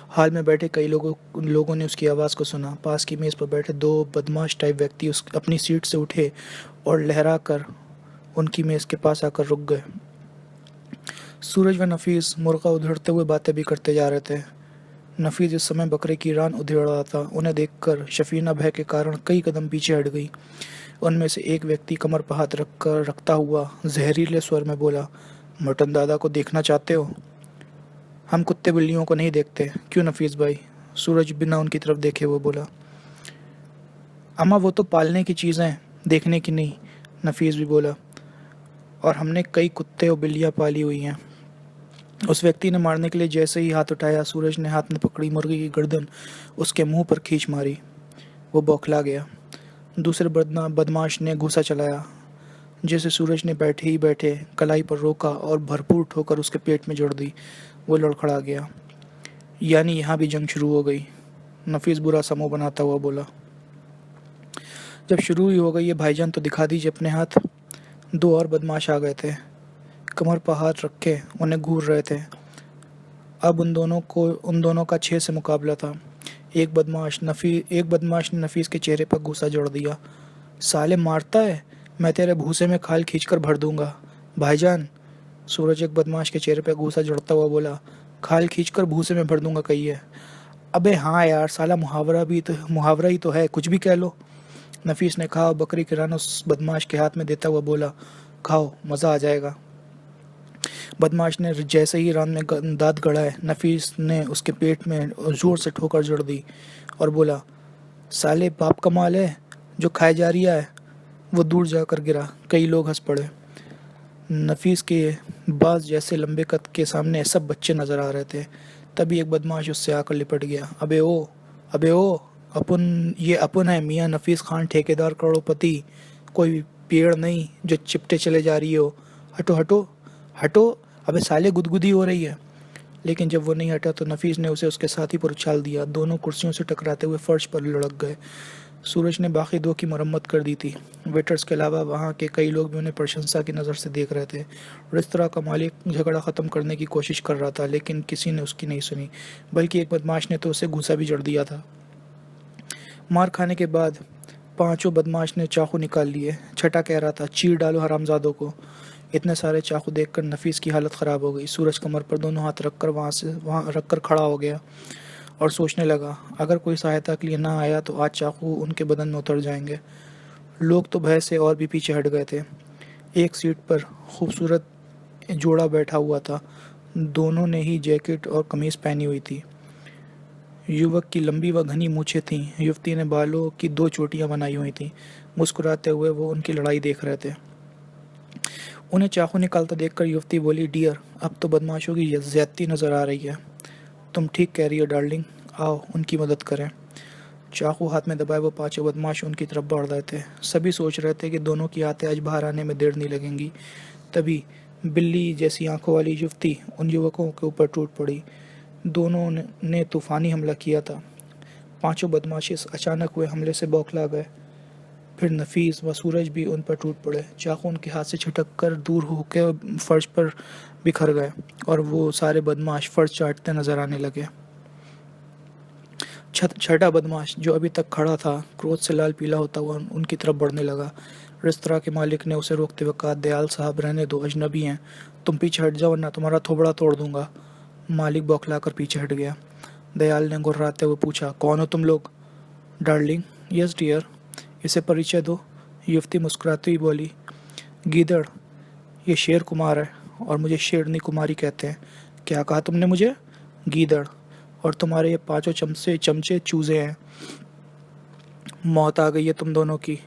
हाल में बैठे कई लोगों ने उसकी आवाज़ को सुना। पास की मेज़ पर बैठे दो बदमाश टाइप व्यक्ति अपनी सीट से उठे और लहरा कर उनकी मेज़ के पास आकर रुक गए। सूरज व नफीस मुर्गा उधेड़ते हुए बातें भी करते जा रहे थे। नफीस इस समय बकरे की रान उधेड़ रहा था। उन्हें देखकर शफीना भय के कारण कई कदम पीछे हट गई। उनमें से एक व्यक्ति कमर पर हाथ रखता हुआ जहरीले स्वर में बोला। मटन दादा को देखना चाहते हो? हम कुत्ते बिल्लियों को नहीं देखते। क्यों नफीस भाई? सूरज बिना उनकी तरफ देखे वो बोला। अम्मा, वो तो पालने की चीज़ें हैं, देखने की नहीं। नफीस भी बोला। और हमने कई कुत्ते और बिल्लियाँ पाली हुई हैं। उस व्यक्ति ने मारने के लिए जैसे ही हाथ उठाया, सूरज ने हाथ में पकड़ी मुर्गी की गर्दन उसके मुंह पर खींच मारी। वो बौखला गया। दूसरे बदमाश ने घूंसा चलाया, जैसे सूरज ने बैठे ही बैठे कलाई पर रोका और भरपूर ठोकर उसके पेट में जड़ दी। वो लड़खड़ा गया। यानी यहाँ भी जंग शुरू हो गई। नफीस बुरा सा मुंह बनाता हुआ बोला। जब शुरू ही हो गई है भाईजान तो दिखा दीजिए अपने हाथ। दो और बदमाश आ गए थे, कमर पर हाथ रखे उन्हें घूर रहे थे। अब उन दोनों का 6 से मुकाबला था। एक बदमाश ने नफीस के चेहरे पर घूंसा जोड़ दिया। साले मारता है, मैं तेरे भूसे में खाल खींचकर भर दूंगा। भाईजान, सूरज एक बदमाश के चेहरे पर घूंसा जोड़ता हुआ बोला। खाल खींचकर भूसे में भर दूंगा कही है? अबे हाँ यार, साला मुहावरा ही तो है, कुछ भी कह लो। नफीस ने कहा। बकरी की रान उस बदमाश के हाथ में देता हुआ बोला। खाओ, मज़ा आ जाएगा। बदमाश ने जैसे ही रान में दांत गड़ाए, नफीस ने उसके पेट में जोर से ठोकर जड़ दी और बोला। साले बाप का माल है जो खाए जा रिया है। वो दूर जाकर गिरा। कई लोग हंस पड़े। नफीस के बाज जैसे लंबे कद के सामने सब बच्चे नजर आ रहे थे। तभी एक बदमाश उससे आकर लिपट गया। अबे ओ, अपन है मियाँ नफीस खान, ठेकेदार, करोड़पति। कोई पेड़ नहीं जो चिपटे चले जा रही हो। हटो हटो हटो। अबे साले, गुदगुदी हो रही है। लेकिन जब वो नहीं हटा तो नफीस ने उसे उसके साथी पर उछाल दिया। दोनों कुर्सियों से टकराते हुए फर्श पर लुढ़क गए। सूरज ने बाकी दो की मरम्मत कर दी थी। वेटर्स के अलावा वहाँ के कई लोग भी उन्हें प्रशंसा की नज़र से देख रहे थे। रेस्तरां का मालिक झगड़ा ख़त्म करने की कोशिश कर रहा था, लेकिन किसी ने उसकी नहीं सुनी, बल्कि एक बदमाश ने तो उसे घूंसा भी जड़ दिया था। मार खाने के बाद पांचों बदमाश ने चाकू निकाल लिए। छठा कह रहा था, चीर डालो हरामजादों को। इतने सारे चाकू देखकर नफीस की हालत ख़राब हो गई। सूरज कमर पर दोनों हाथ रखकर वहाँ रखकर खड़ा हो गया और सोचने लगा, अगर कोई सहायता के लिए ना आया तो आज चाकू उनके बदन में उतर जाएंगे। लोग तो भय से और भी पीछे हट गए थे। एक सीट पर खूबसूरत जोड़ा बैठा हुआ था। दोनों ने ही जैकेट और कमीज़ पहनी हुई थी। युवक की लंबी व घनी मूछें थीं। युवती ने बालों की 2 चोटियां बनाई हुई थीं। मुस्कुराते हुए वो उनकी लड़ाई देख रहे थे। उन्हें चाकू निकालता देखकर युवती बोली, डियर, अब तो बदमाशों की ज्यादती नज़र आ रही है। तुम ठीक कह रही हो डार्लिंग, आओ उनकी मदद करें। चाकू हाथ में दबाए वो पांचों बदमाश उनकी तरफ बढ़ रहे थे। सभी सोच रहे थे कि दोनों की आते आज बाहर आने में देर नहीं लगेंगी। तभी बिल्ली जैसी आंखों वाली युवती उन युवकों के ऊपर टूट पड़ी। दोनों ने तूफानी हमला किया था। पांचों बदमाश इस अचानक हुए हमले से बौखला गए। फिर नफीस व सूरज भी उन पर टूट पड़े। चाकू उनके हाथ से छिटक कर दूर होकर फर्श पर बिखर गए और वो सारे बदमाश फर्श चाटते नजर आने लगे। छठा बदमाश, जो अभी तक खड़ा था, क्रोध से लाल पीला होता हुआ उनकी तरफ बढ़ने लगा। रेस्तरां के मालिक ने उसे रोकते हुए कहा, दयाल साहब, रहने दो, अजनबी हैं। तुम पीछे हट जाओ वरना तुम्हारा थोबड़ा तोड़ दूंगा। मालिक बौखलाकर पीछे हट गया। दयाल ने गुर्राते हुए पूछा, कौन हो तुम लोग? डार्लिंग, यस डियर, इसे परिचय दो। युवती मुस्कुराती हुई बोली, गीदड़, ये शेर कुमार है और मुझे शेरनी कुमारी कहते हैं। क्या कहा तुमने मुझे? गीदड़, और तुम्हारे ये पांचों चमचे चमचे चूजे हैं। मौत आ गई है तुम दोनों की,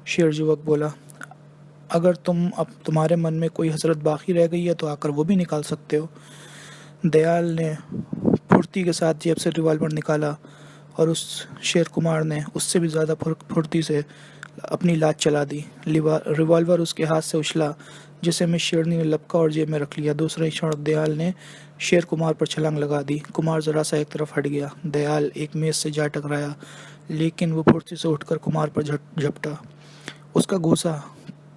शेर युवक बोला। अगर अब तुम्हारे मन में कोई हसरत बाकी रह गई है तो आकर वो भी निकाल सकते हो। दयाल ने फुर्ती के साथ जेब से रिवॉल्वर निकाला और उस शेर कुमार ने उससे भी ज़्यादा फुर्ती से अपनी लात चला दी। रिवॉल्वर उसके हाथ से उछला, जिसे में शेरनी ने लपका और जेब में रख लिया। दूसरे क्षण दयाल ने शेर कुमार पर छलांग लगा दी। कुमार जरा सा एक तरफ हट गया। दयाल एक मेज से जा टकराया, लेकिन वो फुर्ती से उठकर कुमार पर झपटा। उसका घूंसा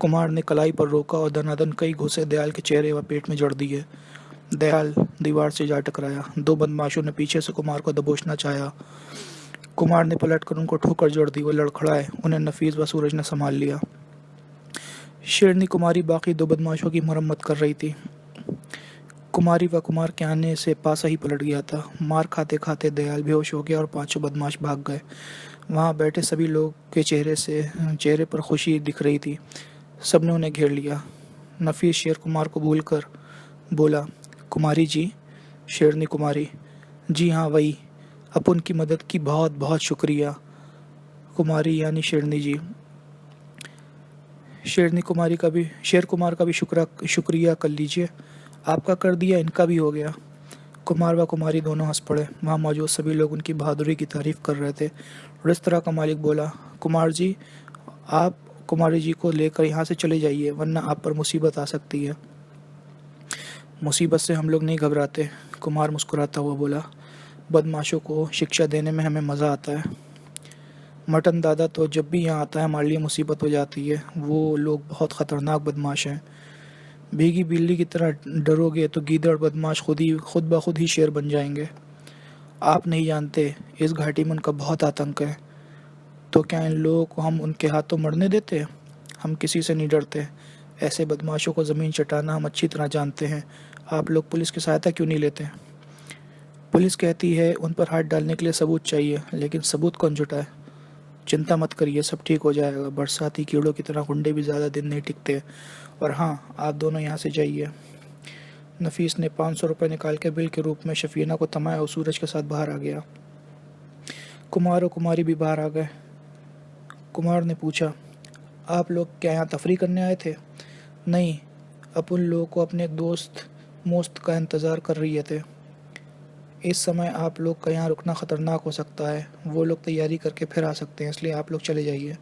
कुमार ने कलाई पर रोका और दनादन कई घूंसे दयाल के चेहरे व पेट में जड़ दिए। दयाल दीवार से जा टकराया। दो बदमाशों ने पीछे से कुमार को दबोचना चाहा। कुमार ने पलटकर उनको ठोकर जोड़ दी। वो लड़खड़ाए। उन्हें नफीस व सूरज ने संभाल लिया। शेरनी कुमारी बाकी दो बदमाशों की मरम्मत कर रही थी। कुमारी व कुमार के आने से पासा ही पलट गया था। मार खाते खाते दयाल बेहोश हो गया और पांचों बदमाश भाग गए। वहां बैठे सभी लोग के चेहरे पर खुशी दिख रही थी। सबने उन्हें घेर लिया। नफीस शेर कुमार को भूलकर बोला, कुमारी जी। शेरनी कुमारी, जी हाँ वही, अपन की मदद की बहुत बहुत शुक्रिया। कुमारी यानी शेरनी जी। शेर कुमार का भी शुक्रिया कर लीजिए। आपका कर दिया, इनका भी हो गया। कुमार व कुमारी दोनों हंस पड़े। वहाँ मौजूद सभी लोग उनकी बहादुरी की तारीफ कर रहे थे। रेस्तरां का मालिक बोला, कुमार जी, आप कुमारी जी को लेकर यहाँ से चले जाइए, वरना आप पर मुसीबत आ सकती है। मुसीबत से हम लोग नहीं घबराते, कुमार मुस्कुराता हुआ बोला। बदमाशों को शिक्षा देने में हमें मज़ा आता है। मटन दादा तो जब भी यहाँ आता है हमारे लिए मुसीबत हो जाती है। वो लोग बहुत ख़तरनाक बदमाश हैं। भीगी बिल्ली की तरह डरोगे तो गीदड़ बदमाश खुद ब खुद ही शेर बन जाएंगे। आप नहीं जानते, इस घाटी में उनका बहुत आतंक है। तो क्या इन लोगों को हम उनके हाथों मरने देते? हम किसी से नहीं डरते। ऐसे बदमाशों को ज़मीन चटाना हम अच्छी तरह जानते हैं। आप लोग पुलिस की सहायता क्यों नहीं लेते? पुलिस कहती है उन पर हाथ डालने के लिए सबूत चाहिए, लेकिन सबूत कौन जुटाए? चिंता मत करिए, सब ठीक हो जाएगा। बरसाती कीड़ों की तरह गुंडे भी ज़्यादा दिन नहीं टिकते। और हाँ, आप दोनों यहाँ से जाइए। नफीस ने 500 रुपये निकाल के बिल के रूप में शफीना को थमाया और सूरज के साथ बाहर आ गया। कुमार और कुमारी भी बाहर आ गए। कुमार ने पूछा, आप लोग क्या यहाँ तफरी करने आए थे? नहीं, अपन लोगों को अपने एक दोस्त का इंतज़ार कर रही थे। इस समय आप लोग का यहाँ रुकना ख़तरनाक हो सकता है। वो लोग तैयारी करके फिर आ सकते हैं, इसलिए आप लोग चले जाइए।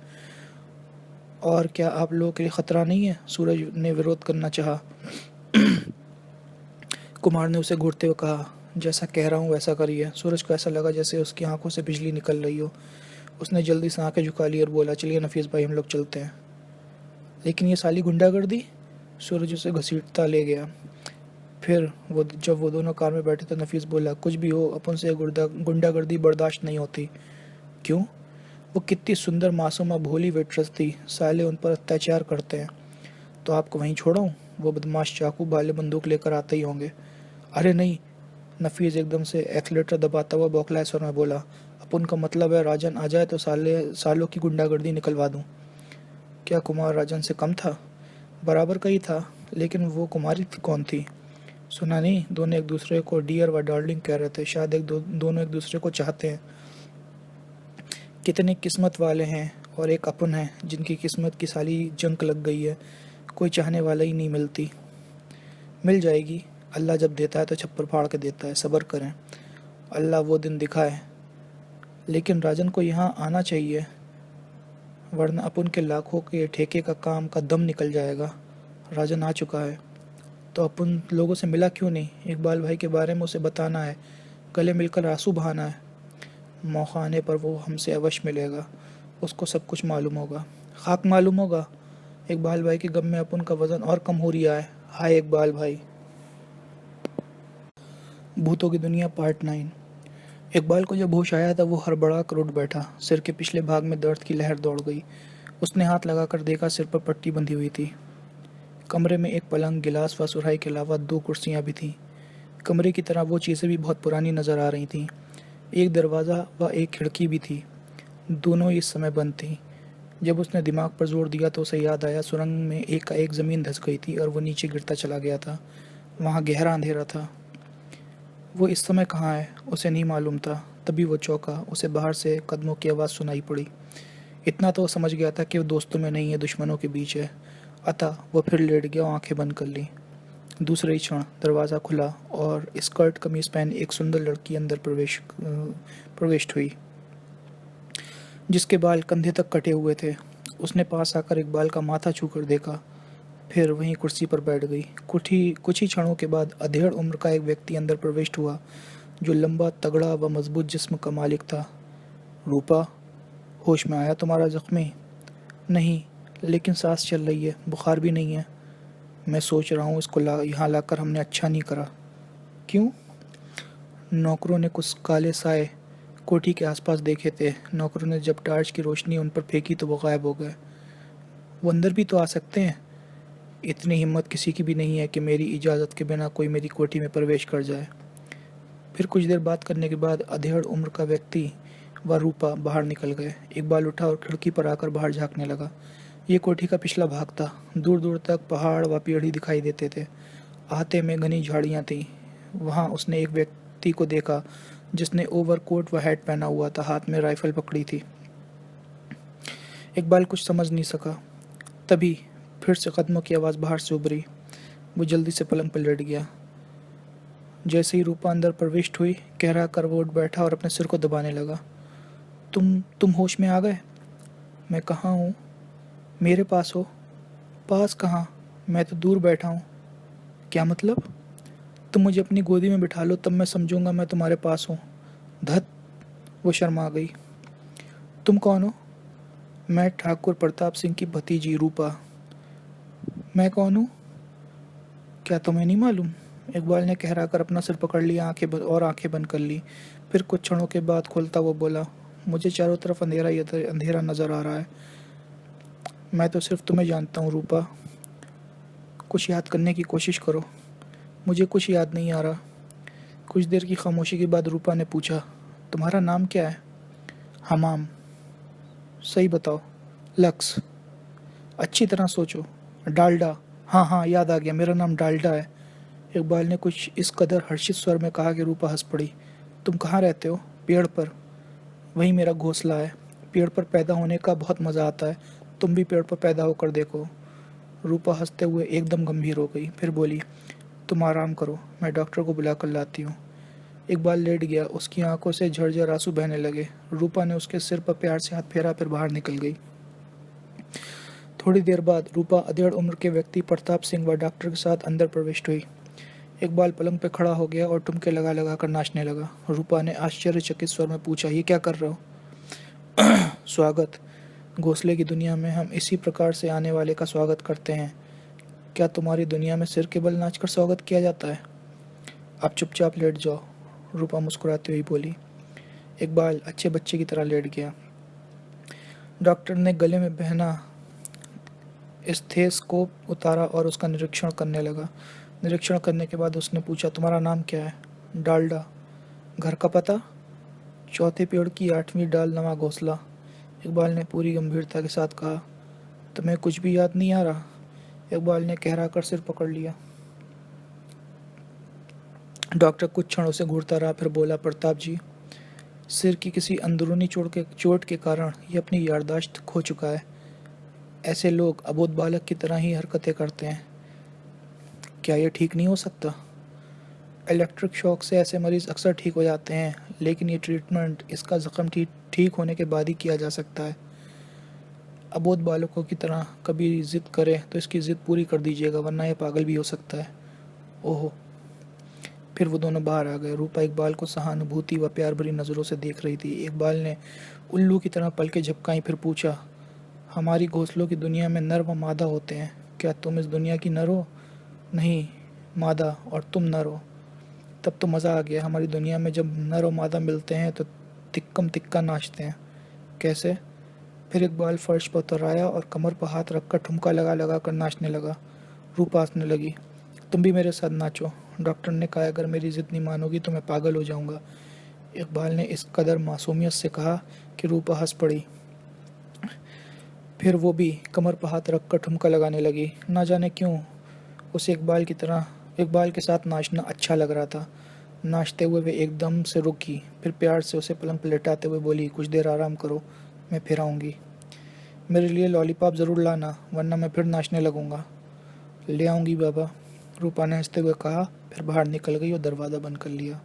और क्या आप लोगों के लिए ख़तरा नहीं है? सूरज ने विरोध करना चाहा। कुमार ने उसे घूरते हुए कहा, जैसा कह रहा हूँ वैसा करिए। सूरज को ऐसा लगा जैसे उसकी आंखों से बिजली निकल रही हो। उसने जल्दी से आंखें झुका ली और बोला, चलिए नफीस भाई, हम लोग चलते हैं। लेकिन ये साली गुंडागर्दी। सूरज उसे घसीटता ले गया। फिर जब वो दोनों कार में बैठे तो नफीस बोला, कुछ भी हो, अपन से गुंडागर्दी बर्दाश्त नहीं होती। क्यों? वो कितनी सुंदर मासूम और भोली वेट्रेस थी। साले उन पर अत्याचार करते हैं। तो आपको वहीं छोड़ाऊँ? वो बदमाश चाकू भाले बंदूक लेकर आते ही होंगे। अरे नहीं। नफीस एकदम से एक्सीलेटर दबाता हुआ बौखलाए स्वर में बोला, अपन का मतलब है राजन आ जाए तो सालों की गुंडागर्दी निकलवा दूं। क्या कुमार राजन से कम था? बराबर का ही था, लेकिन वो कुमारी कौन थी? सुना नहीं, दोनों एक दूसरे को डियर व डार्लिंग कह रहे थे। शायद दोनों एक दूसरे को चाहते हैं। कितने किस्मत वाले हैं, और एक अपन है जिनकी किस्मत की साली जंक लग गई है। कोई चाहने वाला ही नहीं मिलती। मिल जाएगी। अल्लाह जब देता है तो छप्पर फाड़ के देता है। सब्र करें, अल्लाह वो दिन दिखाए। लेकिन राजन को यहाँ आना चाहिए, वरना अपन के लाखों के ठेके का काम का दम निकल जाएगा। राजन आ चुका है तो अपन लोगों से मिला क्यों नहीं? इकबाल भाई के बारे में उसे बताना है, गले मिलकर आंसू बहाना है। मौका आने पर वो हमसे अवश्य मिलेगा। उसको सब कुछ मालूम होगा। खाक मालूम होगा। इकबाल भाई के गम में अपन का वज़न और कम हो रहा है। हाय इकबाल भाई। भूतों की दुनिया पार्ट 9। इकबाल को जब होश आया तब वो हड़बड़ा कर उठ बैठा। सिर के पिछले भाग में दर्द की लहर दौड़ गई। उसने हाथ लगाकर देखा, सिर पर पट्टी बंधी हुई थी। कमरे में एक पलंग, गिलास व सुराही के अलावा 2 कुर्सियां भी थीं। कमरे की तरह वो चीज़ें भी बहुत पुरानी नज़र आ रही थीं। एक दरवाज़ा व एक खिड़की भी थी। दोनों ही इस समय बंद थीं। जब उसने दिमाग पर जोर दिया तो उसे याद आया सुरंग में एकाएक ज़मीन धँस गई थी और वो नीचे गिरता चला गया था। वहाँ गहरा अंधेरा था। वो इस समय कहाँ है, उसे नहीं मालूम था। तभी वो चौंका, उसे बाहर से कदमों की आवाज़ सुनाई पड़ी। इतना तो वो समझ गया था कि वो दोस्तों में नहीं है, दुश्मनों के बीच है। अतः वो फिर लेट गया और आंखें बंद कर लीं। दूसरे ही क्षण दरवाज़ा खुला और स्कर्ट कमीज पहने एक सुंदर लड़की अंदर प्रविष्ट हुई, जिसके बाल कंधे तक कटे हुए थे। उसने पास आकर इकबाल का माथा छूकर देखा, फिर वहीं कुर्सी पर बैठ गई। कुछ ही क्षणों के बाद अधेड़ उम्र का एक व्यक्ति अंदर प्रविष्ट हुआ, जो लंबा, तगड़ा व मजबूत जिस्म का मालिक था। रूपा, होश में आया तुम्हारा जख्मी? नहीं, लेकिन सांस चल रही है, बुखार भी नहीं है। मैं सोच रहा हूँ इसको यहाँ लाकर हमने अच्छा नहीं करा। क्यों? नौकरों ने कुछ काले साए कोठी के आसपास देखे थे। नौकरों ने जब टार्च की रोशनी उन पर फेंकी तो वो गायब हो गए। वो अंदर भी तो आ सकते हैं। इतनी हिम्मत किसी की भी नहीं है कि मेरी इजाज़त के बिना कोई मेरी कोठी में प्रवेश कर जाए। फिर कुछ देर बात करने के बाद अधेड़ उम्र का व्यक्ति व रूपा बाहर निकल गए। इकबाल उठा और खिड़की पर आकर बाहर झाँकने लगा। ये कोठी का पिछला भाग था। दूर दूर तक पहाड़ व पेड़ ही दिखाई देते थे। आहते में घनी झाड़ियाँ थीं। वहाँ उसने एक व्यक्ति को देखा जिसने ओवरकोट व हैट पहना हुआ था, हाथ में राइफल पकड़ी थी। इकबाल कुछ समझ नहीं सका। तभी फिर से कदमों की आवाज़ बाहर से उभरी। वो जल्दी से पलंग पर लेट गया। जैसे ही रूपा अंदर प्रविष्ट हुई, कहरा कर वो उठ बैठा और अपने सिर को दबाने लगा। तुम होश में आ गए? मैं कहाँ हूँ? मेरे पास हो? पास कहाँ, मैं तो दूर बैठा हूँ। क्या मतलब? तुम मुझे अपनी गोदी में बिठा लो, तब मैं समझूंगा मैं तुम्हारे पास हूँ। धत, वो शर्मा गई। तुम कौन हो? मैं ठाकुर प्रताप सिंह की भतीजी रूपा। मैं कौन हूँ? क्या तुम्हें नहीं मालूम? इकबाल ने कहरा कर अपना सिर पकड़ लिया, आंखें बंद कर ली। फिर कुछ क्षणों के बाद खोलता वो बोला, मुझे चारों तरफ अंधेरा ही अंधेरा नजर आ रहा है। मैं तो सिर्फ तुम्हें जानता हूँ रूपा। कुछ याद करने की कोशिश करो। मुझे कुछ याद नहीं आ रहा। कुछ देर की खामोशी के बाद रूपा ने पूछा, तुम्हारा नाम क्या है? हमाम। सही बताओ। लक्स। अच्छी तरह सोचो। डालडा। हाँ हाँ, याद आ गया, मेरा नाम डालडा है। इकबाल ने कुछ इस कदर हर्षित स्वर में कहा कि रूपा हंस पड़ी। तुम कहाँ रहते हो? पेड़ पर। वही मेरा घोंसला है। पेड़ पर पैदा होने का बहुत मज़ा आता है। तुम भी पेड़ पर पैदा होकर देखो। रूपा हंसते हुए एकदम गंभीर हो गई। फिर बोली, तुम आराम करो, मैं डॉक्टर को बुलाकर लाती हूँ। इकबाल लेट गया। उसकी आंखों से झरझर आंसू बहने लगे। रूपा ने उसके सिर पर प्यार से हाथ फेरा, फिर बाहर निकल गई। थोड़ी देर बाद रूपा अधेड़ उम्र के व्यक्ति प्रताप सिंह व डॉक्टर के साथ अंदर प्रविष्ट हुई। इकबाल पलंग पर खड़ा हो गया और टुमके लगा लगा कर नाचने लगा। रूपा ने आश्चर्यचकित स्वर में पूछा, ये क्या कर रहे हो? स्वागत। घोंसले की दुनिया में हम इसी प्रकार से आने वाले का स्वागत करते हैं। क्या तुम्हारी दुनिया में सिर के बल नाचकर स्वागत किया जाता है? आप चुपचाप लेट जाओ, रूपा मुस्कुराती हुई बोली। इकबाल अच्छे बच्चे की तरह लेट गया। डॉक्टर ने गले में पहना स्टेथोस्कोप उतारा और उसका निरीक्षण करने लगा। निरीक्षण करने के बाद उसने पूछा, तुम्हारा नाम क्या है? डालडा। घर का पता? चौथे पेड़ की 8वीं डाल, नवा घोंसला। इकबाल ने पूरी गंभीरता के साथ कहा। तुम्हें कुछ भी याद नहीं आ रहा? इकबाल ने कहरा कर सिर पकड़ लिया। डॉक्टर कुछ क्षणों से घूरता रहा, फिर बोला, प्रताप जी, सिर की किसी अंदरूनी चोट के कारण ये अपनी याददाश्त खो चुका है। ऐसे लोग अबोध बालक की तरह ही हरकतें करते हैं। क्या ये ठीक नहीं हो सकता? इलेक्ट्रिक शॉक से ऐसे मरीज अक्सर ठीक हो जाते हैं, लेकिन ये ट्रीटमेंट इसका जख्म ठीक होने के बाद ही किया जा सकता है। अबोध बालकों की तरह कभी ज़िद करे तो इसकी ज़िद पूरी कर दीजिएगा, वरना यह पागल भी हो सकता है। ओहो। फिर वो दोनों बाहर आ गए। रूपा इकबाल को सहानुभूति व प्यार भरी नज़रों से देख रही थी। इकबाल ने उल्लू की तरह पलकें झपकाई, फिर पूछा, हमारी घोंसलों की दुनिया में नर व मादा होते हैं, क्या तुम इस दुनिया की नर हो? नहीं, मादा, और तुम नर हो। तब तो मज़ा आ गया। हमारी दुनिया में जब नर और मादा मिलते हैं तो तिक्कम तिक्का नाचते हैं। कैसे? फिर इकबाल फर्श पर उतर आया और कमर पर हाथ रखकर ठुमका लगा लगा कर नाचने लगा। रूपा हंसने लगी। तुम भी मेरे साथ नाचो। डॉक्टर ने कहा, अगर मेरी जिद नहीं मानोगी तो मैं पागल हो जाऊंगा। इकबाल ने इस कदर मासूमियत से कहा कि रूपा हंस पड़ी। फिर वो भी कमर पर हाथ रखकर ठुमका लगाने लगी। ना जाने क्यों उसे इकबाल के साथ नाचना अच्छा लग रहा था। नाचते हुए वे एकदम से रुकी, फिर प्यार से उसे पलंग पर लेटाते हुए बोली, कुछ देर आराम करो, मैं फिर आऊँगी। मेरे लिए लॉलीपॉप ज़रूर लाना, वरना मैं फिर नाचने लगूँगा। ले आऊँगी बाबा, रूपा ने हंसते हुए कहा, फिर बाहर निकल गई और दरवाज़ा बंद कर लिया।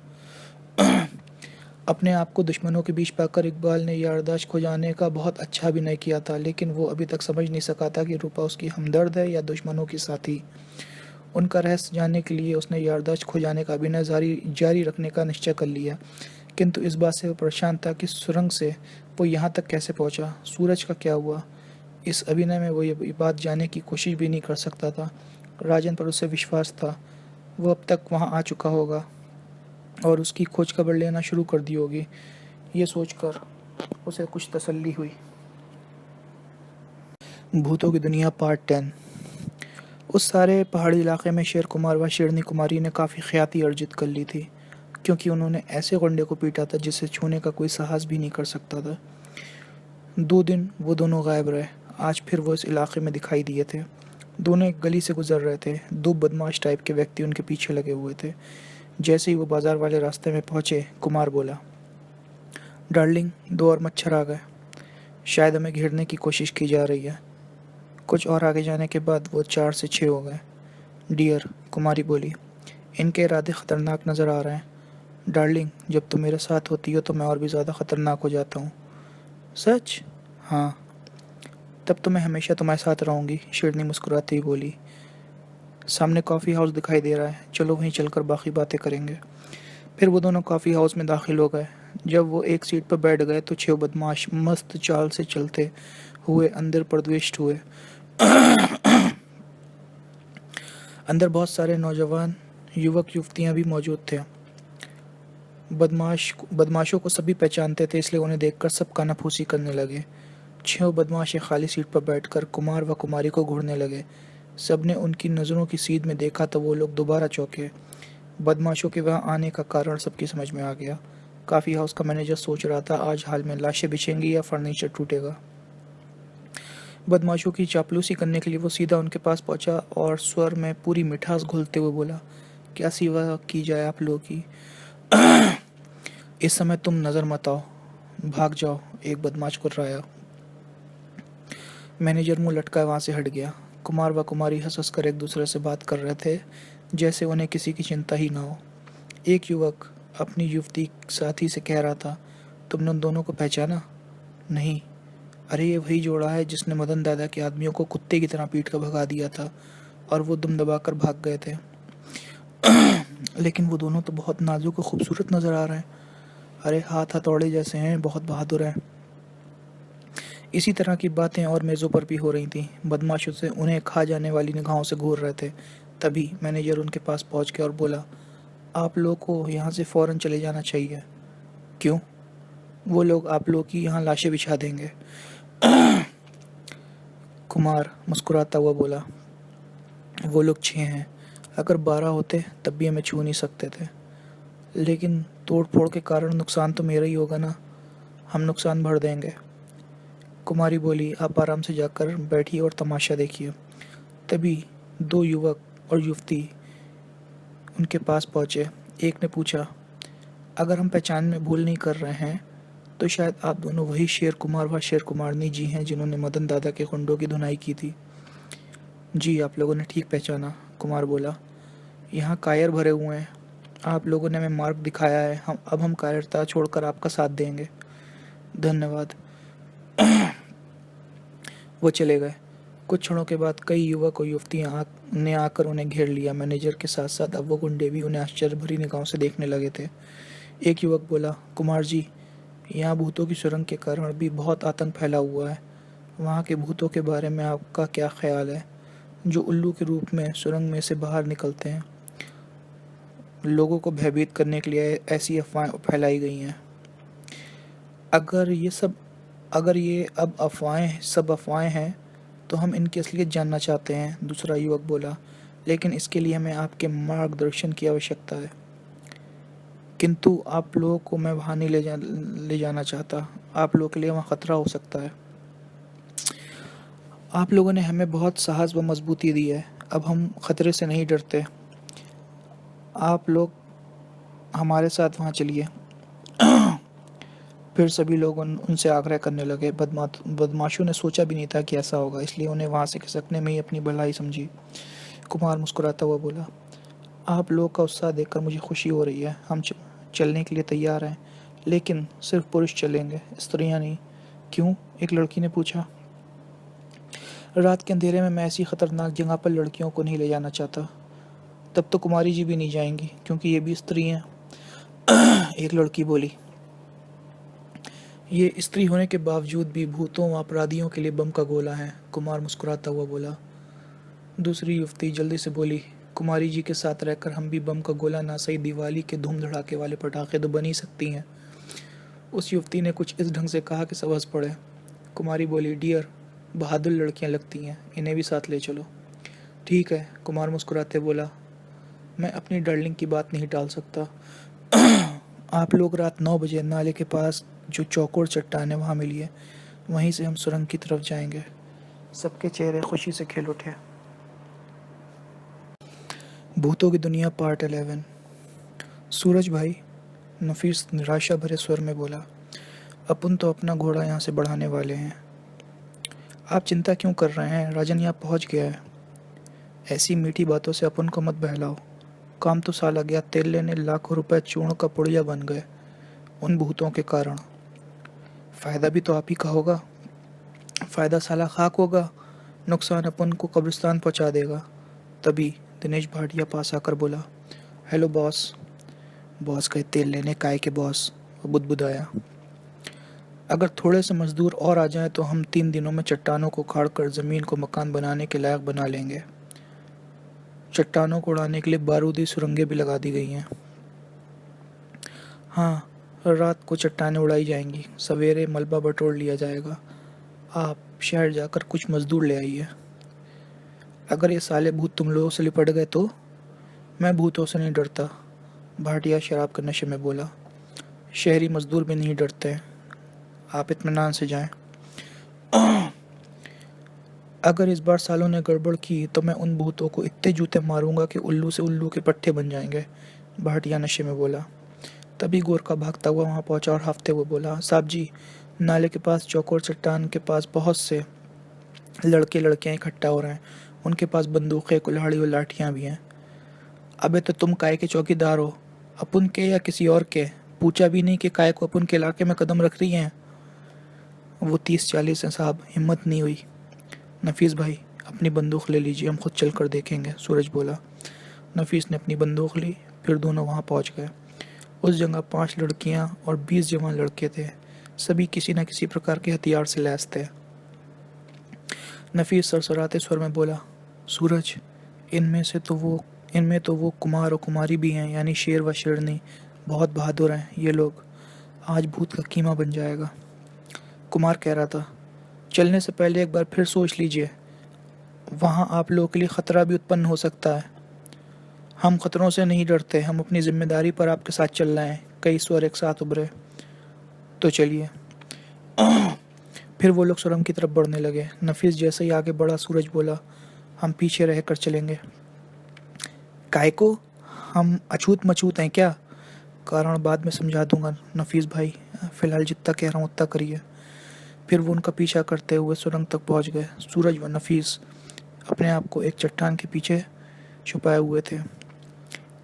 अपने आप को दुश्मनों के बीच पाकर इकबाल ने याददाश्त खो जाने का बहुत अच्छा अभिनय किया था, लेकिन वो अभी तक समझ नहीं सका था कि रूपा उसकी हमदर्द है या दुश्मनों की साथी। उनका रहस्य जानने के लिए उसने याददाश्त खो जाने का अभिनय जारी रखने का निश्चय कर लिया, किंतु इस बात से वो परेशान था कि सुरंग से वो यहाँ तक कैसे पहुँचा, सूरज का क्या हुआ। इस अभिनय में वो ये बात जानने की कोशिश भी नहीं कर सकता था। राजन पर उसे विश्वास था, वो अब तक वहाँ आ चुका होगा और उसकी खोज खबर लेना शुरू कर दी होगी। ये सोचकर उसे कुछ तसल्ली हुई। भूतों की दुनिया पार्ट 10। उस सारे पहाड़ी इलाके में शेर कुमार व शेरनी कुमारी ने काफ़ी ख्याति अर्जित कर ली थी, क्योंकि उन्होंने ऐसे गुंडे को पीटा था जिसे छूने का कोई साहस भी नहीं कर सकता था। 2 दिन वो दोनों गायब रहे। आज फिर वो इस इलाके में दिखाई दिए थे। दोनों एक गली से गुजर रहे थे। 2 बदमाश टाइप के व्यक्ति उनके पीछे लगे हुए थे। जैसे ही वो बाजार वाले रास्ते में पहुंचे, कुमार बोला, डार्लिंग, 2 और मच्छर आ गए। शायद हमें घेरने की कोशिश की जा रही है। कुछ और आगे जाने के बाद वो 4 से 6 हो गए। डियर, कुमारी बोली, इनके इरादे खतरनाक नज़र आ रहे हैं। डार्लिंग, जब तुम मेरे साथ होती हो तो मैं और भी ज़्यादा खतरनाक हो जाता हूँ। सच? हाँ। तब तो मैं हमेशा तुम्हारे साथ रहूँगी, शेरनी मुस्कुराती हुई बोली। सामने कॉफ़ी हाउस दिखाई दे रहा है, चलो वहीं चलकर बाकी बातें करेंगे। फिर वो दोनों कॉफ़ी हाउस में दाखिल हो गए। जब वो एक सीट पर बैठ गए तो 6 बदमाश मस्त चाल से चलते हुए अंदर प्रविष्ट हुए। अंदर बहुत सारे नौजवान युवक युवतियां भी मौजूद थे। बदमाशों को सभी पहचानते थे, इसलिए उन्हें देखकर सब कानाफूसी करने लगे। 6 बदमाश एक खाली सीट पर बैठकर कुमार व कुमारी को घूरने लगे। सबने उनकी नज़रों की सीध में देखा तो वो लोग दोबारा चौंके। बदमाशों के वहाँ आने का कारण सबकी समझ में आ गया। काफ़ी हाउस का मैनेजर सोच रहा था, आज हाल में लाशें बिछेंगी या फर्नीचर टूटेगा। बदमाशों की चापलूसी करने के लिए वो सीधा उनके पास पहुंचा और स्वर में पूरी मिठास घुलते हुए बोला, क्या सेवा की जाए आप लोगों की। इस समय तुम नज़र मत आओ, भाग जाओ, एक बदमाश कुर्राया। मैनेजर मुंह लटका वहाँ से हट गया। कुमार व कुमारी हंस हंस कर एक दूसरे से बात कर रहे थे, जैसे उन्हें किसी की चिंता ही ना हो। एक युवक अपनी युवती साथी से कह रहा था, तुमने उन दोनों को पहचाना? नहीं। अरे ये वही जोड़ा है जिसने मदन दादा के आदमियों को कुत्ते की तरह पीट कर भगा दिया था और वो दुम दबाकर भाग गए थे। लेकिन वो दोनों तो बहुत नाजुक और खूबसूरत नज़र आ रहे हैं। अरे हाथ हथौड़े जैसे हैं, बहुत बहादुर हैं। इसी तरह की बातें और मेज़ों पर भी हो रही थीं। बदमाशों से उन्हें खा जाने वाली निगाहों से घूर रहे थे। तभी मैनेजर उनके पास पहुंच गया और बोला, आप लोग को यहाँ से फ़ौरन चले जाना चाहिए। क्यों? वो लोग आप लोग की यहाँ लाशें बिछा देंगे। कुमार मुस्कुराता हुआ बोला, वो लोग 6 हैं, अगर 12 होते तब भी हमें छू नहीं सकते थे। लेकिन तोड़ फोड़ के कारण नुकसान तो मेरा ही होगा ना, हम नुकसान भर देंगे। कुमारी बोली, आप आराम से जाकर बैठिए और तमाशा देखिए। तभी 2 युवक और युवती उनके पास पहुँचे। एक ने पूछा, अगर हम पहचान में भूल नहीं कर रहे हैं तो शायद आप दोनों वही शेर कुमार व शेर कुमारनी जी हैं जिन्होंने मदन दादा के गुंडों की धुनाई की थी। जी, आप लोगों ने ठीक पहचाना, कुमार बोला। यहाँ कायर भरे हुए हैं, आप लोगों ने हमें मार्ग दिखाया है, हम कायरता छोड़कर आपका साथ देंगे। धन्यवाद। वो चले गए। कुछ क्षणों के बाद कई युवक और युवतियां ने आकर उन्हें घेर लिया। मैनेजर के साथ साथ अब वो गुंडे भी उन्हें आश्चर्य भरी निगाहों से देखने लगे थे। एक युवक बोला, कुमार जी, यहाँ भूतों की सुरंग के कारण भी बहुत आतंक फैला हुआ है। वहाँ के भूतों के बारे में आपका क्या ख्याल है, जो उल्लू के रूप में सुरंग में से बाहर निकलते हैं? लोगों को भयभीत करने के लिए ऐसी अफवाहें फैलाई गई हैं। अगर ये सब अगर ये अब अफवाहें हैं तो हम इनकी असलियत जानना चाहते हैं, दूसरा युवक बोला। लेकिन इसके लिए हमें आपके मार्गदर्शन की आवश्यकता है। किंतु आप लोगों को मैं वहाँ नहीं ले जाना चाहता। आप लोगों के लिए वहाँ खतरा हो सकता है। आप लोगों ने हमें बहुत साहस व मजबूती दी है, अब हम खतरे से नहीं डरते। आप लोग हमारे साथ वहाँ चलिए। फिर सभी लोग उनसे आग्रह करने लगे। बदमाशों ने सोचा भी नहीं था कि ऐसा होगा, इसलिए उन्हें वहाँ से खिसकने में ही अपनी भलाई समझी। कुमार मुस्कुराता हुआ बोला, आप लोग का उत्साह देखकर मुझे खुशी हो रही है। हम चलने के लिए तैयार हैं, लेकिन सिर्फ पुरुष चलेंगे, स्त्रियां नहीं। क्यों? एक लड़की ने पूछा। रात के अंधेरे में मैं ऐसी खतरनाक जगह पर लड़कियों को नहीं ले जाना चाहता। तब तो कुमारी जी भी नहीं जाएंगी, क्योंकि ये भी स्त्री हैं। एक लड़की बोली। ये स्त्री होने के बावजूद भी भूतों व अपराधियों के लिए बम का गोला है, कुमार मुस्कुराता हुआ बोला। दूसरी युवती जल्दी से बोली, कुमारी जी के साथ रहकर हम भी बम का गोला ना सही दिवाली के धूम धड़ाके वाले पटाखे तो बन ही सकती हैं। उस युवती ने कुछ इस ढंग से कहा कि सब हंस पड़े। कुमारी बोली, डियर, बहादुर लड़कियां लगती हैं, इन्हें भी साथ ले चलो। ठीक है, कुमार मुस्कुराते बोला, मैं अपनी डार्लिंग की बात नहीं टाल सकता। आप लोग रात 9 बजे नाले के पास जो चौकोर चट्टान है वहाँ मिलिए। वहीं से हम सुरंग की तरफ जाएंगे। सबके चेहरे खुशी से खिल उठे। भूतों की दुनिया पार्ट 11। सूरज भाई, नफीस निराशा भरे स्वर में बोला, अपन तो अपना घोड़ा यहाँ से बढ़ाने वाले हैं। आप चिंता क्यों कर रहे हैं? राजन यहाँ पहुँच गया है। ऐसी मीठी बातों से अपन को मत बहलाओ। काम तो साला गया, तेल लेने लाखों रुपए चूर्ण का पुड़िया बन गए उन भूतों के कारण। फायदा भी तो आप ही का होगा। फायदा साला खाक होगा, नुकसान अपन को कब्रिस्तान पहुंचा देगा। तभी दिनेश भाटिया पास आकर बोला, हेलो बॉस। बॉस कहे, तेल लेने काय के बॉस? वो बुदबुदाया। अगर थोड़े से मजदूर और आ जाएं तो हम 3 दिनों में चट्टानों को उखाड़ कर ज़मीन को मकान बनाने के लायक बना लेंगे। चट्टानों को उड़ाने के लिए बारूदी सुरंगें भी लगा दी गई हैं। हाँ, रात को चट्टानें उड़ाई जाएंगी, सवेरे मलबा बटोर लिया जाएगा। आप शहर जाकर कुछ मजदूर ले आइए। अगर ये साले भूत तुम लोगों से लिपट गए तो? मैं भूतों से नहीं डरता, भाटिया शराब के नशे में बोला। शहरी मजदूर भी नहीं डरते हैं, आप इत्मीनान से जाएं। अगर इस बार सालों ने गड़बड़ की तो मैं उन भूतों को इतने जूते मारूंगा कि उल्लू से उल्लू के पट्टे बन जाएंगे, भाटिया नशे में बोला। तभी गोरखा भागता हुआ वहां पहुंचा और हाफते हुए बोला, साहब जी, नाले के पास चौकोर चट्टान के पास बहुत से लड़के लड़कियां इकट्ठा हो रहे हैं। उनके पास बंदूकें, कुल्हाड़ी और लाठियां भी हैं। अबे तो तुम काय के चौकीदार हो, अपुन के या किसी और के? पूछा भी नहीं कि काय को अपुन के इलाके में कदम रख रही हैं। वो 30-40 हैं साहब, हिम्मत नहीं हुई। नफीस भाई, अपनी बंदूक ले लीजिए, हम खुद चल कर देखेंगे, सूरज बोला। नफीस ने अपनी बंदूक ली, फिर दोनों वहां पहुंच गए। उस जगह 5 लड़कियां और 20 जवान लड़के थे। सभी किसी न किसी प्रकार के हथियार से लैस थे। नफीस सरसराते स्वर में बोला, सूरज, इनमें तो वो कुमार और कुमारी भी हैं, यानी शेर व शेरनी। बहुत बहादुर हैं ये लोग। आज भूत का कीमा बन जाएगा। कुमार कह रहा था, चलने से पहले एक बार फिर सोच लीजिए, वहाँ आप लोगों के लिए खतरा भी उत्पन्न हो सकता है। हम खतरों से नहीं डरते, हम अपनी जिम्मेदारी पर आपके साथ चल रहे हैं। कई स्वर एक साथ उभरे। तो चलिए। फिर वो लोग सुरंग की तरफ बढ़ने लगे। नफीस जैसे ही आगे बढ़ा, सूरज बोला, हम पीछे रहकर चलेंगे। काय को? हम अछूत मछूत हैं क्या? कारण बाद में समझा दूंगा नफीस भाई, फिलहाल जितना कह रहा हूँ उतना करिए। फिर वो उनका पीछा करते हुए सुरंग तक पहुंच गए। सूरज व नफीस अपने आप को एक चट्टान के पीछे छुपाए हुए थे।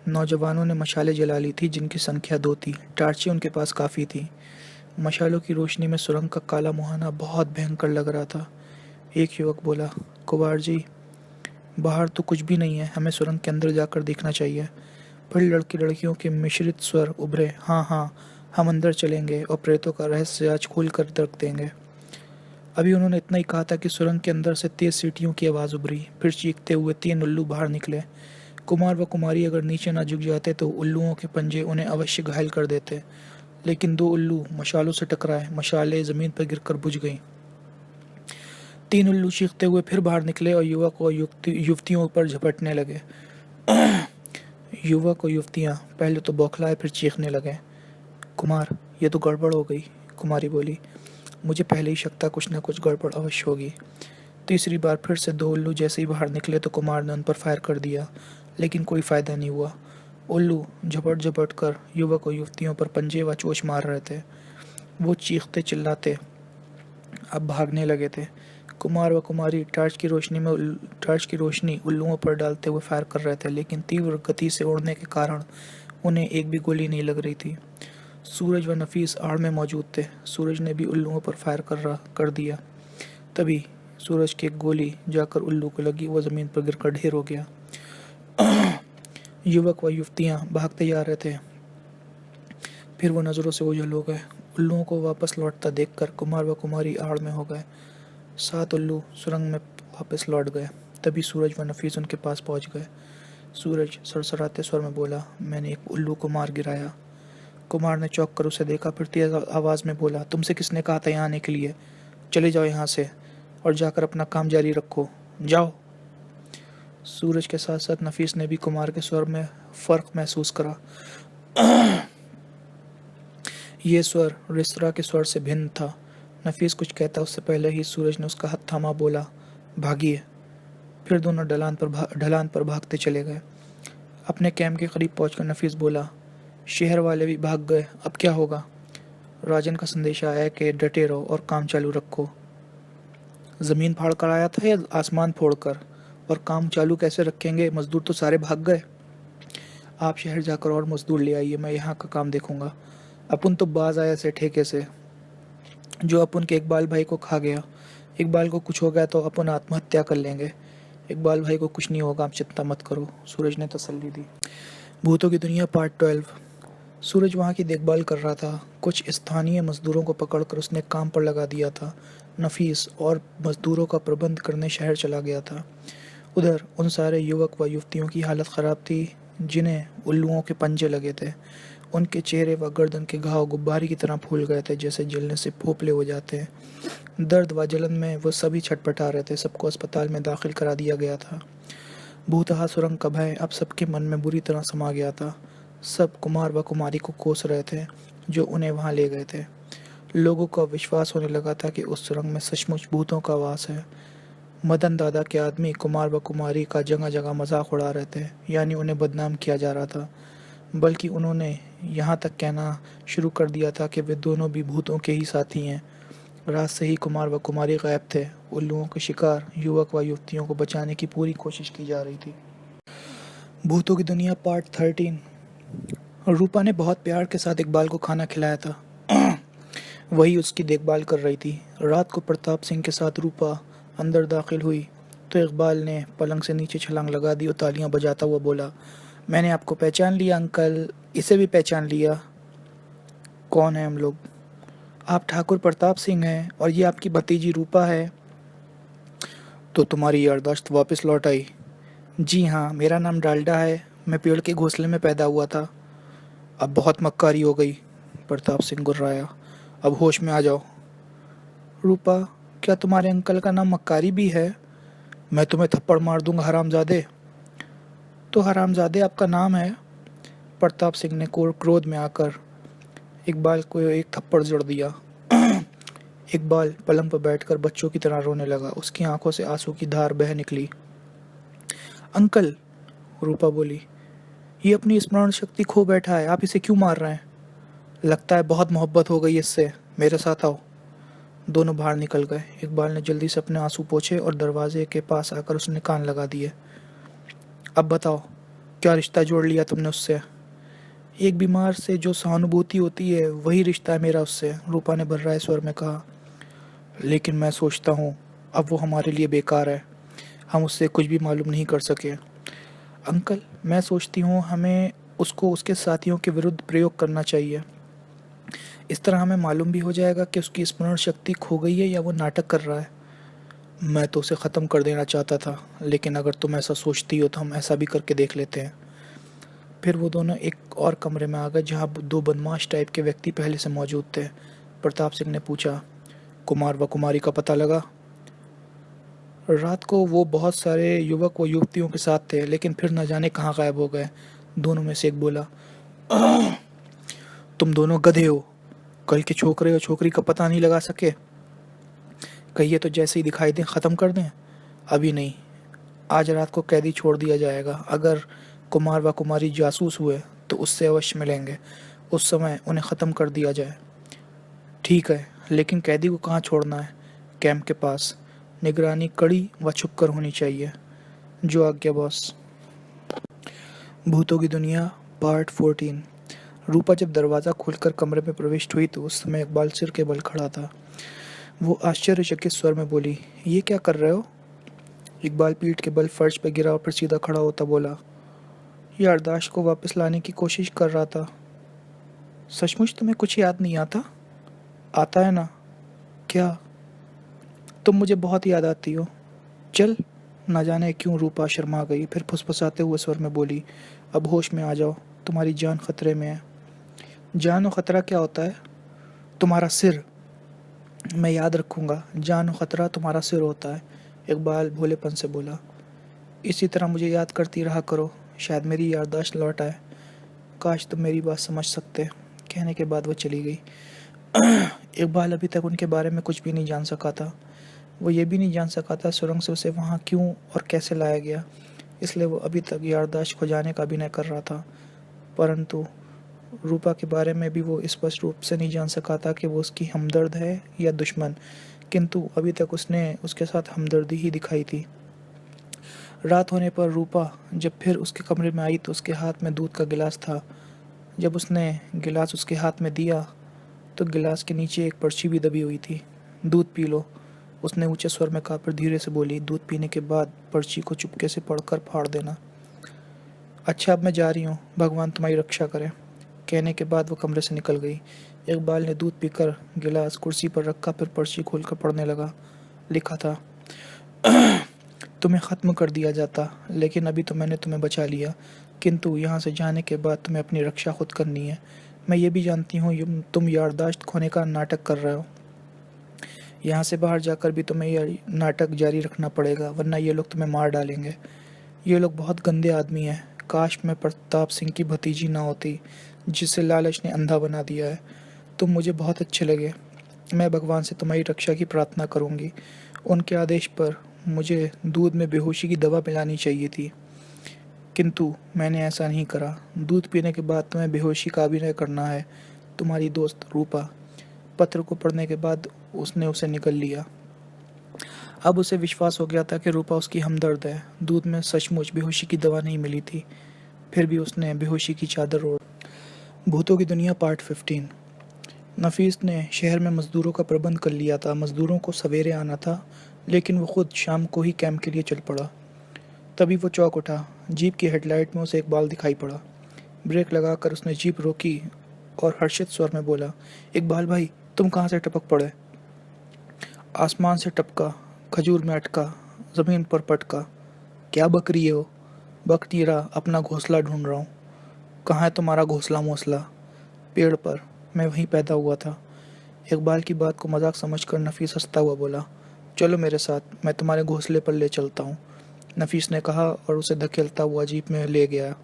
नौजवानों ने मशालें जला ली थी, जिनकी संख्या 2 थी। टार्चें उनके पास काफ़ी थी। मशालों की रोशनी में सुरंग का काला मुहाना बहुत भयंकर लग रहा था। एक युवक बोला, कुंवर जी, बाहर तो कुछ भी नहीं है, हमें सुरंग के अंदर जाकर देखना चाहिए। फिर लड़की लड़कियों के मिश्रित स्वर उभरे, हाँ हाँ, हम अंदर चलेंगे और प्रेतों का रहस्य आज खोल कर रख देंगे। अभी उन्होंने इतना ही कहा था कि सुरंग के अंदर से तेज सीटियों की आवाज़ उभरी। फिर चीखते हुए 3 उल्लू बाहर निकले। कुमार व कुमारी अगर नीचे ना झुक जाते तो उल्लुओं के पंजे उन्हें अवश्य घायल कर देते, लेकिन 2 उल्लू मशालों से टकराए। मशालें जमीन पर गिरकर बुझ गईं। 3 उल्लू चीखते हुए फिर बाहर निकले और युवक और युवतियों पर झपटने लगे। युवक और युवतियाँ पहले तो बौखलाए फिर चीखने लगे। कुमार, ये तो गड़बड़ हो गई। कुमारी बोली, मुझे पहले ही शक था कुछ न कुछ गड़बड़ अवश्य होगी। तीसरी बार फिर से दो उल्लू जैसे ही बाहर निकले तो कुमार ने उन पर फायर कर दिया, लेकिन कोई फायदा नहीं हुआ। उल्लू झपट झपट कर युवक और युवतियों पर पंजे व चोंच मार रहे थे। वो चीखते चिल्लाते अब भागने लगे थे। कुमार व कुमारी टॉर्च की रोशनी उल्लुओं पर डालते हुए फायर कर रहे थे, लेकिन तीव्र गति से उड़ने के कारण उन्हें एक भी गोली नहीं लग रही थी। सूरज व नफीस आड़ में मौजूद थे। सूरज ने भी उल्लुओं पर फायर कर दिया। तभी सूरज की एक गोली जाकर उल्लू को लगी, वो ज़मीन पर गिरकर ढेर हो गया। युवक व युवतियाँ भागते जा रहे थे, फिर वो नज़रों से ओझल हो गए। उल्लुओं को वापस लौटता देखकर कुमार व कुमारी आड़ में हो गए। 7 उल्लू सुरंग में वापस लौट गए। तभी सूरज व नफीस उनके पास पहुंच गए। सूरज सरसराते स्वर में बोला, मैंने एक उल्लू को मार गिराया। कुमार ने चौंक कर उसे देखा, फिर तेज आवाज़ में बोला, तुमसे किसने कहा था यहाँ आने के लिए? चले जाओ यहाँ से और जाकर अपना काम जारी रखो, जाओ। सूरज के साथ साथ नफीस ने भी कुमार के स्वर में फ़र्क महसूस करा। ये स्वर रेस्तरां के स्वर से भिन्न था। नफीस कुछ कहता उससे पहले ही सूरज ने उसका हाथ थामा, बोला, भागिए। फिर दोनों ढलान पर भागते चले गए। अपने कैंप के करीब पहुंचकर नफीस बोला, शहर वाले भी भाग गए, अब क्या होगा? राजन का संदेशा आया कि डटे रहो और काम चालू रखो। ज़मीन फाड़ कर आया था या आसमान फोड़ कर? और काम चालू कैसे रखेंगे? मजदूर तो सारे भाग गए। आप शहर जाकर और मजदूर ले आइए, मैं यहाँ का काम देखूंगा। अपन तो बाज आया से ठेके से, जो अपन के इकबाल भाई को खा गया। इकबाल को कुछ हो गया तो अपन आत्महत्या कर लेंगे। इकबाल भाई को कुछ नहीं होगा, आप चिंता मत करो, सूरज ने तसल्ली दी। भूतों की दुनिया पार्ट 12। सूरज वहाँ की देखभाल कर रहा था। कुछ स्थानीय मजदूरों को पकड़कर उसने काम पर लगा दिया था। नफीस और मजदूरों का प्रबंध करने शहर चला गया था। उधर उन सारे युवक व युवतियों की हालत ख़राब थी जिन्हें उल्लुओं के पंजे लगे थे। उनके चेहरे व गर्दन के घाव गुब्बारे की तरह फूल गए थे, जैसे जलने से फोपले हो जाते हैं। दर्द व जलन में वो सभी छटपटा रहे थे। सबको अस्पताल में दाखिल करा दिया गया था। भूतहा सुरंग का भय अब सबके मन में बुरी तरह समा गया था। सब कुमार व कुमारी को कोस रहे थे जो उन्हें वहां ले गए थे। लोगों को विश्वास होने लगा था कि उस सुरंग में सचमुच भूतों का वास है। मदन दादा के आदमी कुमार व कुमारी का जगह जगह मजाक उड़ा रहे थे, यानी उन्हें बदनाम किया जा रहा था। बल्कि उन्होंने यहाँ तक कहना शुरू कर दिया था कि वे दोनों भी भूतों के ही साथी हैं। रात से ही कुमार व कुमारी गायब थे। उल्लुओं के शिकार युवक व युवतियों को बचाने की पूरी कोशिश की जा रही थी। भूतों की दुनिया पार्ट 13। रूपा ने बहुत प्यार के साथ इकबाल को खाना खिलाया था। वही उसकी देखभाल कर रही थी। रात को प्रताप सिंह के साथ रूपा अंदर दाखिल हुई तो इकबाल ने पलंग से नीचे छलांग लगा दी और तालियां बजाता हुआ बोला, मैंने आपको पहचान लिया अंकल, इसे भी पहचान लिया। कौन है हम लोग? आप ठाकुर प्रताप सिंह हैं और ये आपकी भतीजी रूपा है। तो तुम्हारी याददाश्त वापस लौट आई? जी हाँ, मेरा नाम डाल्डा है, मैं पेड़ के घोंसले में पैदा हुआ था। अब बहुत मक्कारी हो गई, प्रताप सिंह गुर्राया। अब होश में आ जाओ। रूपा, क्या तुम्हारे अंकल का नाम मक्कारी भी है? मैं तुम्हें थप्पड़ मार दूंगा हरामजादे। तो हरामजादे आपका नाम है? प्रताप सिंह ने क्रोध में आकर इकबाल को एक थप्पड़ जड़ दिया। इकबाल पलंग पर बैठकर बच्चों की तरह रोने लगा। उसकी आंखों से आंसू की धार बह निकली। अंकल, रूपा बोली, ये अपनी स्मरण शक्ति खो बैठा है, आप इसे क्यों मार रहे हैं? लगता है बहुत मोहब्बत हो गई इससे, मेरे साथ आओ। दोनों बाहर निकल गए। इकबाल ने जल्दी से अपने आंसू पोंछे और दरवाजे के पास आकर उसने कान लगा दिए। अब बताओ, क्या रिश्ता जोड़ लिया तुमने उससे? एक बीमार से जो सहानुभूति होती है वही रिश्ता है मेरा उससे, रूपा ने भर्राए स्वर में कहा। लेकिन मैं सोचता हूँ अब वो हमारे लिए बेकार है, हम उससे कुछ भी मालूम नहीं कर सके। अंकल, मैं सोचती हूँ हमें उसको उसके साथियों के विरुद्ध प्रयोग करना चाहिए। इस तरह हमें मालूम भी हो जाएगा कि उसकी स्मरण शक्ति खो गई है या वो नाटक कर रहा है। मैं तो उसे ख़त्म कर देना चाहता था, लेकिन अगर तुम ऐसा सोचती हो तो हम ऐसा भी करके देख लेते हैं। फिर वो दोनों एक और कमरे में आ गए जहाँ 2 बदमाश टाइप के व्यक्ति पहले से मौजूद थे। प्रताप सिंह ने पूछा, कुमार व कुमारी का पता लगा? रात को वो बहुत सारे युवक व युवतियों के साथ थे, लेकिन फिर न जाने कहाँ गायब हो गए। दोनों में से एक बोला, तुम दोनों गधे हो, कल के छोकरे और छोकरी का पता नहीं लगा सके। कहिए तो जैसे ही दिखाई दें ख़त्म कर दें। अभी नहीं, आज रात को कैदी छोड़ दिया जाएगा। अगर कुमार व कुमारी जासूस हुए तो उससे अवश्य मिलेंगे, उस समय उन्हें ख़त्म कर दिया जाए। ठीक है, लेकिन कैदी को कहाँ छोड़ना है? कैंप के पास। निगरानी कड़ी व छुपकर होनी चाहिए। जो आज्ञा बॉस। भूतों की दुनिया पार्ट 14। रूपा जब दरवाज़ा खोलकर कमरे में प्रविष्ट हुई तो उस समय इकबाल सिर के बल खड़ा था। वो आश्चर्यचकित स्वर में बोली, ये क्या कर रहे हो? इकबाल पीठ के बल फर्श पर गिरा और फिर सीधा खड़ा होता बोला, यारदाश्त को वापस लाने की कोशिश कर रहा था। सचमुच तुम्हें कुछ याद नहीं आता? आता है ना। क्या? तुम मुझे बहुत याद आती हो। चल। ना जाने क्यों रूपा शर्मा गई, फिर फुसफुसाते हुए स्वर में बोली, अब होश में आ जाओ, तुम्हारी जान खतरे में है। जान और खतरा क्या होता है? तुम्हारा सिर। मैं याद रखूंगा, जान और खतरा तुम्हारा सिर होता है, इकबाल भोलेपन से बोला। इसी तरह मुझे याद करती रहा करो, शायद मेरी याददाश्त लौट आए। काश तुम मेरी बात समझ सकते। कहने के बाद वो चली गई। इकबाल अभी तक उनके बारे में कुछ भी नहीं जान सका था। वो ये भी नहीं जान सका था सुरंग से उसे वहाँ क्यों और कैसे लाया गया, इसलिए वो अभी तक याददाश्त खो जाने का अभिनय कर रहा था। परंतु रूपा के बारे में भी वो स्पष्ट रूप से नहीं जान सका था कि वो उसकी हमदर्द है या दुश्मन, किंतु अभी तक उसने उसके साथ हमदर्दी ही दिखाई थी। रात होने पर रूपा जब फिर उसके कमरे में आई तो उसके हाथ में दूध का गिलास था। जब उसने गिलास उसके हाथ में दिया तो गिलास के नीचे एक पर्ची भी दबी हुई थी। दूध पी लो, उसने ऊंचे स्वर में कहा, फिर धीरे से बोली, दूध पीने के बाद पर्ची को चुपके से पढ़कर फाड़ देना। अच्छा, अब मैं जा रही हूँ, भगवान तुम्हारी रक्षा करे। कहने के बाद वो कमरे से निकल गई। इकबाल ने दूध पीकर गिलास कुर्सी पर रखा, फिर पर्ची खोलकर पढ़ने लगा। लिखा था, तुम्हें ख़त्म कर दिया जाता, लेकिन अभी तो मैंने तुम्हें बचा लिया, किंतु यहाँ से जाने के बाद तुम्हें अपनी रक्षा खुद करनी है। मैं ये भी जानती हूँ तुम याददाश्त खोने का नाटक कर रहे हो। यहाँ से बाहर जाकर भी तुम्हें यह नाटक जारी रखना पड़ेगा, वरना ये लोग तुम्हें मार डालेंगे। ये लोग बहुत गंदे आदमी हैं। काश मैं प्रताप सिंह की भतीजी ना होती, जिसे लालच ने अंधा बना दिया है। तुम मुझे बहुत अच्छे लगे। मैं भगवान से तुम्हारी रक्षा की प्रार्थना करूँगी। उनके आदेश पर मुझे दूध में बेहोशी की दवा पिलानी चाहिए थी, किंतु मैंने ऐसा नहीं करा। दूध पीने के बाद तुम्हें बेहोशी का अभिनय करना है। तुम्हारी दोस्त रूपा। पत्र को पढ़ने के बाद उसने उसे निकल लिया। अब उसे विश्वास हो गया था कि रूपा उसकी हमदर्द है। दूध में सचमुच बेहोशी की दवा नहीं मिली थी, फिर भी उसने बेहोशी की चादर ओढ़। भूतों की दुनिया पार्ट 15। नफीस ने शहर में मज़दूरों का प्रबंध कर लिया था। मज़दूरों को सवेरे आना था, लेकिन वो खुद शाम को ही कैंप के लिए चल पड़ा। तभी वो चौंक उठा। जीप की हेडलाइट में उसे एक बाल दिखाई पड़ा। ब्रेक लगाकर उसने जीप रोकी और हर्षित स्वर में बोला, इकबाल भाई, तुम कहाँ से टपक पड़े? आसमान से टपका, खजूर में अटका, ज़मीन पर पटका। क्या बक रही हो? बक नहीं रहा, अपना घोंसला ढूंढ रहा हूँ। कहाँ है तुम्हारा घोंसला मोसला? पेड़ पर, मैं वहीं पैदा हुआ था। इकबाल की बात को मजाक समझकर नफीस हंसता हुआ बोला, चलो मेरे साथ, मैं तुम्हारे घोंसले पर ले चलता हूँ। नफीस ने कहा और उसे धकेलता हुआ जीप में ले गया।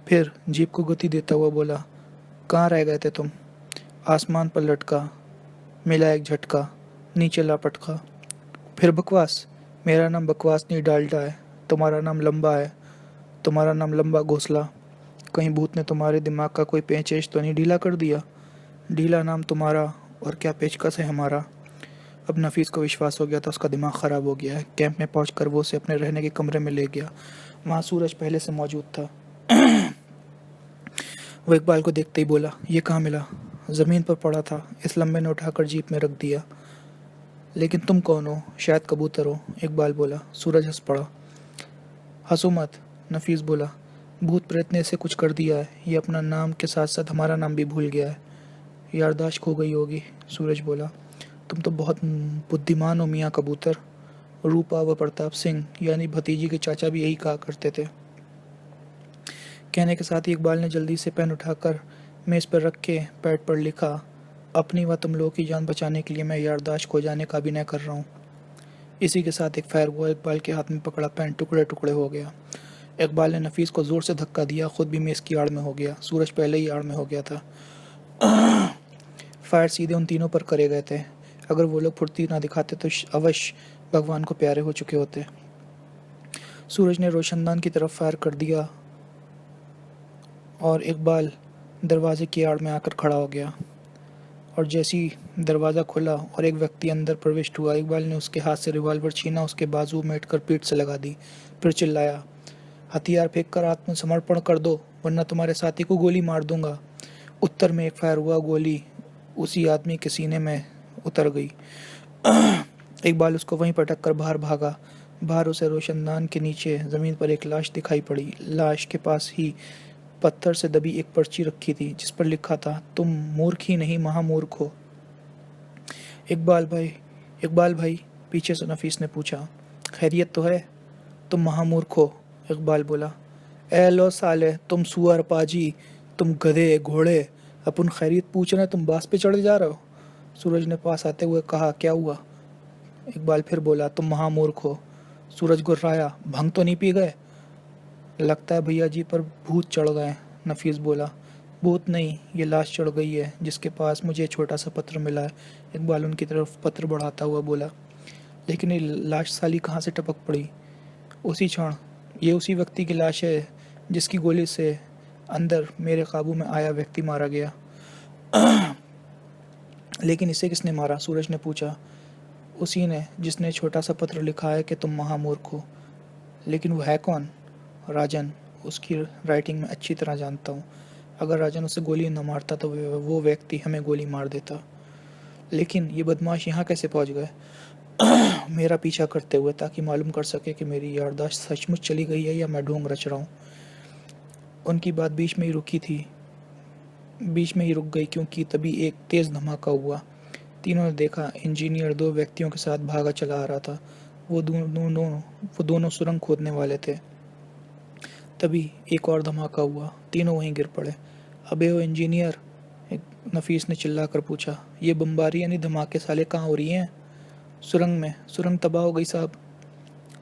फिर जीप को गति देता हुआ बोला, कहाँ रह गए थे तुम? आसमान पर लटका, मिला एक झटका, नीचे लापटका। फिर बकवास? मेरा नाम बकवास नहीं डाल्डा है। तुम्हारा नाम लंबा है, तुम्हारा नाम लंबा घोंसला। कहीं भूत ने तुम्हारे दिमाग का कोई पेचेश तो नहीं ढीला कर दिया? ढीला नाम तुम्हारा और क्या पेचकस है हमारा। अब नफीस को विश्वास हो गया था उसका दिमाग ख़राब हो गया है। कैंप में पहुंचकर वो उसे अपने रहने के कमरे में ले गया। वहाँ सूरज पहले से मौजूद था। वो इकबाल को देखते ही बोला, ये कहाँ मिला? ज़मीन पर पड़ा था, इस लम्बे ने उठाकर जीप में रख दिया। लेकिन तुम कौन हो? शायद कबूतर हो, इकबाल बोला। सूरज हंस पड़ा। हंसो मत, नफीस बोला। भूत प्रेत ने इसे कुछ कर दिया है। ये अपना नाम के साथ साथ हमारा नाम भी भूल गया है। याददाश्त खो गई होगी, सूरज बोला। तुम तो बहुत बुद्धिमान हो मियाँ कबूतर। रूपा व प्रताप सिंह यानी भतीजी के चाचा भी यही कहा करते थे। कहने के साथ ही इकबाल ने जल्दी से पेन उठाकर मेज़ पर रख के पैड पर लिखा, अपनी व तुम लोगों की जान बचाने के लिए मैं याददाश्त खो जाने का अभिनय कर रहा हूँ। इसी के साथ एक फायर हुआ। इकबाल के हाथ में पकड़ा पेन टुकड़े टुकड़े हो गया। इकबाल ने नफीस को जोर से धक्का दिया, खुद भी मेज की आड़ में हो गया। सूरज पहले ही आड़ में हो गया था। फायर सीधे उन तीनों पर करे गए थे। अगर वो लोग फुर्ती ना दिखाते तो अवश्य भगवान को प्यारे हो चुके होते। सूरज ने रोशनदान की तरफ फायर कर दिया और इकबाल दरवाजे की आड़ में आकर खड़ा हो गया। और जैसे ही दरवाज़ा खुला और एक व्यक्ति अंदर प्रविष्ट हुआ, इकबाल ने उसके हाथ से रिवॉल्वर छीना, उसके बाजू में कर पीठ से लगा दी। फिर चिल्लाया, हथियार फेंक कर आत्मसमर्पण कर दो, वरना तुम्हारे साथी को गोली मार दूंगा। उत्तर में एक फायर हुआ, गोली उसी आदमी के सीने में उतर गई। इकबाल उसको वहीं पटक कर बाहर भागा। बाहर उसे रोशनदान के नीचे ज़मीन पर एक लाश दिखाई पड़ी। लाश के पास ही पत्थर से दबी एक पर्ची रखी थी, जिस पर लिखा था, तुम मूर्ख ही नहीं महामूर्ख हो। इकबाल भाई, पीछे से नफीस ने पूछा। खैरियत तो है? तुम महामूर्ख हो, इकबाल बोला। ए लो साले, तुम सुअर पाजी, तुम गधे घोड़े, अपन खैरियत पूछ रहे, तुम बास पे चढ़ जा रहे हो। सूरज ने पास आते हुए कहा, क्या हुआ? इकबाल फिर बोला, तुम महामूर्ख हो। सूरज गुर्राया, भंग तो नहीं पी गए? लगता है भैया जी पर भूत चढ़ गए, नफीस बोला। भूत नहीं, ये लाश चढ़ गई है, जिसके पास मुझे छोटा सा पत्र मिला है। इकबाल उनकी तरफ पत्र बढ़ाता हुआ बोला। लेकिन ये लाश साली कहाँ से टपक पड़ी? उसी क्षण ये उसी व्यक्ति की लाश है जिसकी गोली से अंदर मेरे काबू में आया व्यक्ति मारा गया। लेकिन इसे किसने मारा? सूरज ने पूछा। उसी ने जिसने छोटा सा पत्र लिखा है कि तुम महामूर्ख हो। लेकिन वो है कौन? राजन, उसकी राइटिंग में अच्छी तरह जानता हूँ। अगर राजन उसे गोली न मारता तो वो व्यक्ति हमें गोली मार देता। लेकिन ये बदमाश यहाँ कैसे पहुँच गए? मेरा पीछा करते हुए, ताकि मालूम कर सके कि मेरी याददाश्त सचमुच चली गई है या मैं ढोंग रच रहा हूँ। उनकी बात बीच में ही रुक गई, क्योंकि तभी एक तेज़ धमाका हुआ। तीनों ने देखा, इंजीनियर दो व्यक्तियों के साथ भागा चला आ रहा था। वो दोनों सुरंग खोदने वाले थे। तभी एक और धमाका हुआ, तीनों वहीं गिर पड़े। अबे ओ इंजीनियर, नफीस ने चिल्लाकर पूछा। ये बमबारी यानी धमाके साले कहाँ हो रही हैं? सुरंग में। सुरंग तबाह हो गई साहब।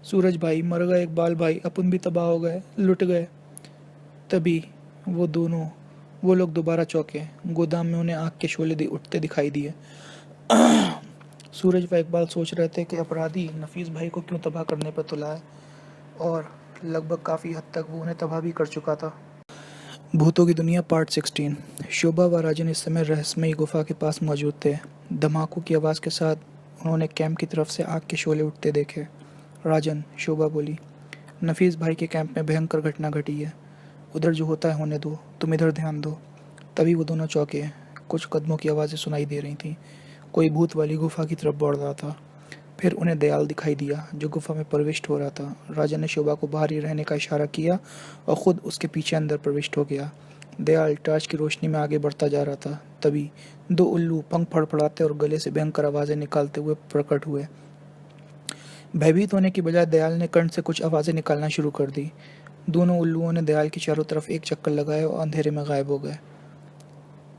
सूरज भाई मर गए, इकबाल भाई अपन भी तबाह हो गए, लुट गए। तभी वो लोग दोबारा चौंके। गोदाम में उन्हें आग के शोले उठते दिखाई दिए। सूरज व इकबाल सोच रहे थे कि अपराधी नफीस भाई को क्यों तबाह करने पर तुला है, और लगभग काफ़ी हद तक वो उन्हें तबाह भी कर चुका था। भूतों की दुनिया पार्ट 16। शोभा व राजन इस समय रहस्यमयी गुफा के पास मौजूद थे। धमाकों की आवाज़ के साथ उन्होंने कैंप की तरफ से आग के शोले उठते देखे। राजन, शोभा बोली, नफीस भाई के कैंप में भयंकर घटना घटी है। उधर जो होता है होने दो, तुम इधर ध्यान दो। तभी वो दोनों चौंके। कुछ कदमों की आवाज़ें सुनाई दे रही थीं। कोई भूत वाली गुफा की तरफ बढ़ रहा था। फिर उन्हें दयाल दिखाई दिया, जो गुफा में प्रविष्ट हो रहा था। राजन ने शोभा को बाहर ही रहने का इशारा किया और खुद उसके पीछे अंदर प्रविष्ट हो गया। दयाल टॉर्च की रोशनी में आगे बढ़ता जा रहा था। तभी दो उल्लू पंख फड़फड़ाते और गले से भयंकर आवाज़ें निकालते हुए प्रकट हुए। भयभीत होने की बजाय दयाल ने कंठ से कुछ आवाज़ें निकालना शुरू कर दी। दोनों उल्लुओं ने दयाल की चारों तरफ एक चक्कर लगाया और अंधेरे में गायब हो गए।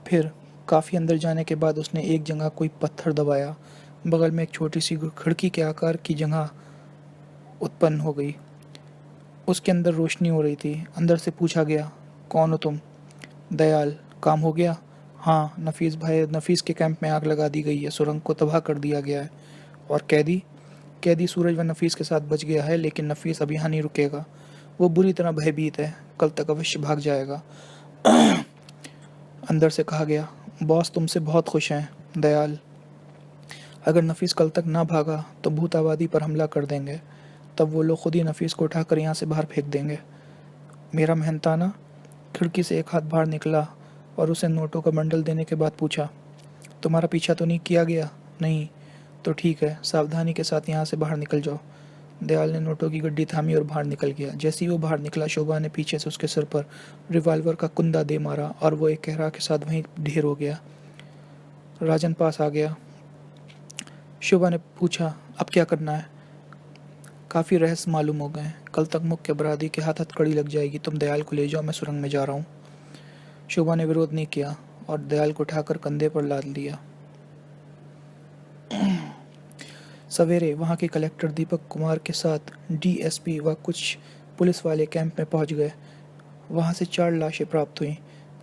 फिर काफ़ी अंदर जाने के बाद उसने एक जगह कोई पत्थर दबाया। बगल में एक छोटी सी खिड़की के आकार की जगह उत्पन्न हो गई। उसके अंदर रोशनी हो रही थी। अंदर से पूछा गया, कौन हो तुम? दयाल, काम हो गया? हाँ नफीस भाई, नफीस के कैंप में आग लगा दी गई है, सुरंग को तबाह कर दिया गया है। और कैदी? कैदी सूरज व नफीस के साथ बच गया है, लेकिन नफीस अब यहाँ नहीं रुकेगा। वो बुरी तरह भयभीत है, कल तक अवश्य भाग जाएगा। अंदर से कहा गया, बॉस तुमसे बहुत खुश हैं दयाल। अगर नफीस कल तक ना भागा तो भूत आबादी पर हमला कर देंगे। तब वो लोग खुद ही नफीस को उठाकर यहाँ से बाहर फेंक देंगे। मेरा मेहनताना खिड़की से एक हाथ बाहर निकला और उसे नोटों का बंडल देने के बाद पूछा, तुम्हारा पीछा तो नहीं किया गया? नहीं। तो ठीक है, सावधानी के साथ यहाँ से बाहर निकल जाओ। दयाल ने नोटों की गड्डी थामी और बाहर निकल गया। जैसे ही वो बाहर निकला, शोभा ने पीछे से उसके सिर पर रिवॉल्वर का कुंदा दे मारा और वो एक कहरा के साथ वहीं ढेर हो गया। राजन पास आ गया। शोभा ने पूछा, अब क्या करना है? काफ़ी रहस्य मालूम हो गए। कल तक मुख्य अपराधी के हाथ हथकड़ी लग जाएगी। तुम दयाल को ले जाओ, मैं सुरंग में जा रहा हूँ। शोभा ने विरोध नहीं किया और दयाल को उठाकर कंधे पर लाद लिया। सवेरे वहाँ के कलेक्टर दीपक कुमार के साथ डीएसपी व कुछ पुलिस वाले कैंप में पहुंच गए। वहां से 4 लाशें प्राप्त हुईं।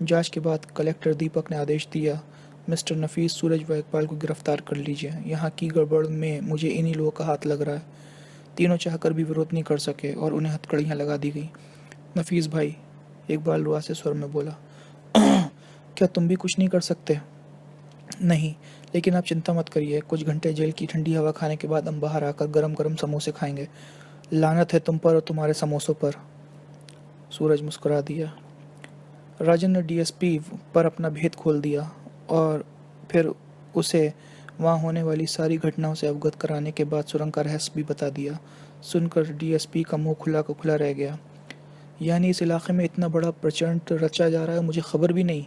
जांच के बाद कलेक्टर दीपक ने आदेश दिया, मिस्टर नफीस, सूरज व इकबाल को गिरफ्तार कर लीजिए। यहाँ की गड़बड़ में मुझे इन्हीं लोगों का हाथ लग रहा है। तीनों चाहकर भी विरोध नहीं कर सके और उन्हें हथकड़ियाँ लगा दी गई। नफीस भाई, इकबाल रुआसे स्वर में बोला, क्या तुम भी कुछ नहीं कर सकते? नहीं, लेकिन आप चिंता मत करिए। कुछ घंटे जेल की ठंडी हवा खाने के बाद हम बाहर आकर गरम गरम समोसे खाएंगे। लानत है तुम पर और तुम्हारे समोसों पर। सूरज मुस्कुरा दिया। राजन ने डीएसपी पर अपना भेद खोल दिया और फिर उसे वहाँ होने वाली सारी घटनाओं से अवगत कराने के बाद सुरंग का रहस्य भी बता दिया। सुनकर डीएसपी का मुंह खुला का खुला रह गया। यानी इस इलाके में इतना बड़ा प्रचंड रचा जा रहा है, मुझे खबर भी नहीं।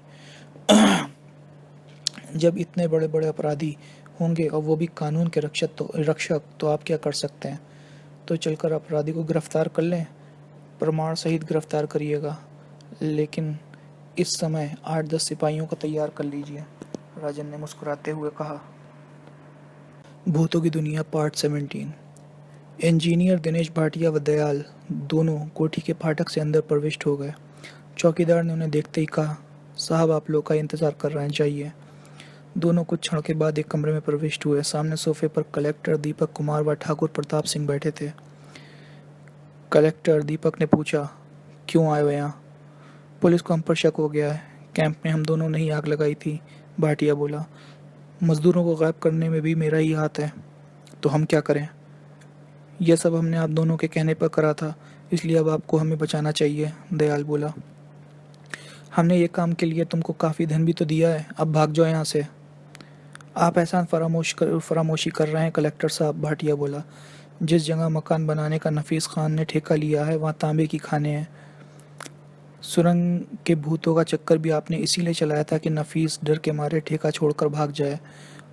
जब इतने बड़े बड़े अपराधी होंगे और वो भी कानून के रक्षक तो आप क्या कर सकते हैं? तो चलकर अपराधी को गिरफ्तार कर लें, प्रमाण सहित गिरफ्तार करिएगा, लेकिन इस समय 8-10 सिपाहियों को तैयार कर लीजिए, राजन ने मुस्कुराते हुए कहा। भूतों की दुनिया पार्ट 17। इंजीनियर दिनेश भाटिया व दयाल दोनों कोठी के फाटक से अंदर प्रविष्ट हो गए। चौकीदार ने उन्हें देखते ही कहा, साहब आप लोग का इंतजार कर रहे हैं, चाहिए। दोनों कुछ क्षण के बाद एक कमरे में प्रविष्ट हुए। सामने सोफे पर कलेक्टर दीपक कुमार व ठाकुर प्रताप सिंह बैठे थे। कलेक्टर दीपक ने पूछा, क्यों आए हो यहाँ? पुलिस को हम पर शक हो गया है। कैंप में हम दोनों ने ही आग लगाई थी, भाटिया बोला। मजदूरों को गायब करने में भी मेरा ही हाथ है, तो हम क्या करें? यह सब हमने आप दोनों के कहने पर करा था, इसलिए अब आपको हमें बचाना चाहिए, दयाल बोला। हमने ये काम के लिए तुमको काफ़ी धन भी तो दिया है, अब भाग जाओ यहाँ से। आप एहसान फरामोशी कर रहे हैं कलेक्टर साहब, भाटिया बोला। जिस जगह मकान बनाने का नफीस खान ने ठेका लिया है वहाँ तांबे की खाने हैं। सुरंग के भूतों का चक्कर भी आपने इसीलिए चलाया था कि नफीस डर के मारे ठेका छोड़कर भाग जाए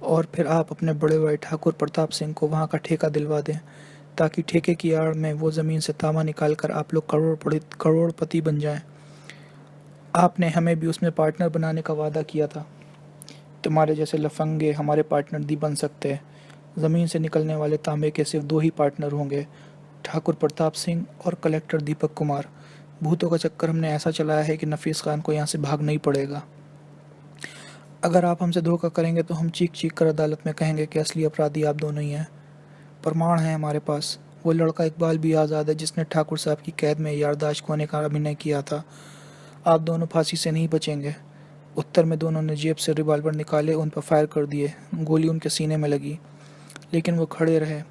और फिर आप अपने बड़े भाई ठाकुर प्रताप सिंह को वहाँ का ठेका दिलवा दें, ताकि ठेके की आड़ में वो ज़मीन से तांबा निकाल कर आप लोग करोड़पति बन जाएं। आपने हमें भी उसमें पार्टनर बनाने का वादा किया था। तुम्हारे जैसे लफंगे हमारे पार्टनर नहीं बन सकते। ज़मीन से निकलने वाले तांबे के सिर्फ 2 ही पार्टनर होंगे, ठाकुर प्रताप सिंह और कलेक्टर दीपक कुमार। भूतों का चक्कर हमने ऐसा चलाया है कि नफीस खान को यहाँ से भागना ही पड़ेगा। अगर आप हमसे धोखा करेंगे तो हम चीख चीख कर अदालत में कहेंगे कि असली अपराधी आप दोनों ही हैं। प्रमाण है हमारे पास। वो लड़का इकबाल भी आज़ाद है जिसने ठाकुर साहब की कैद में यारदाश्त खोने का अभिनय किया था। आप दोनों फांसी से नहीं बचेंगे। उत्तर में दोनों ने जेब से रिवॉल्वर निकाले, उन पर फायर कर दिए। गोली उनके सीने में लगी, लेकिन वो खड़े रहे।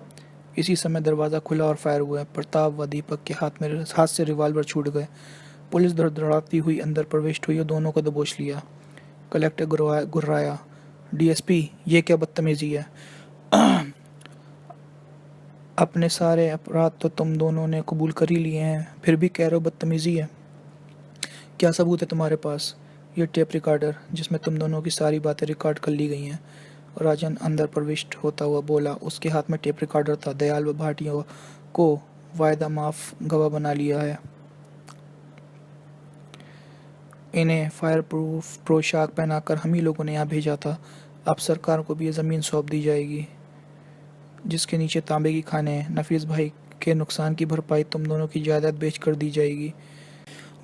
इसी समय दरवाज़ा खुला और फायर हुआ। प्रताप व दीपक के हाथ से रिवॉल्वर छूट गए। पुलिस धड़धड़ाती हुई अंदर प्रविष्ट हुई और दोनों को दबोच लिया। कलेक्टर गुर्राया, डीएसपी, ये क्या बदतमीजी है? अपने सारे अपराध तो तुम दोनों ने कबूल कर ही लिए हैं, फिर भी कह रहे हो बदतमीजी है। क्या सबूत है तुम्हारे पास? ये टेप रिकॉर्डर जिसमें तुम दोनों की सारी बातें रिकॉर्ड कर ली गई हैं। राजन अंदर प्रविष्ट होता हुआ बोला। उसके हाथ में टेप रिकॉर्डर था। दयाल व भाटियों को वायदा माफ गवाह बना लिया है। इन्हें फायर प्रूफ पोशाक पहनाकर हम ही लोगों ने यहाँ भेजा था। अब सरकार को भी ये ज़मीन सौंप दी जाएगी जिसके नीचे तांबे की खाने हैं। नफीस भाई के नुकसान की भरपाई तुम दोनों की जायदाद बेच कर दी जाएगी।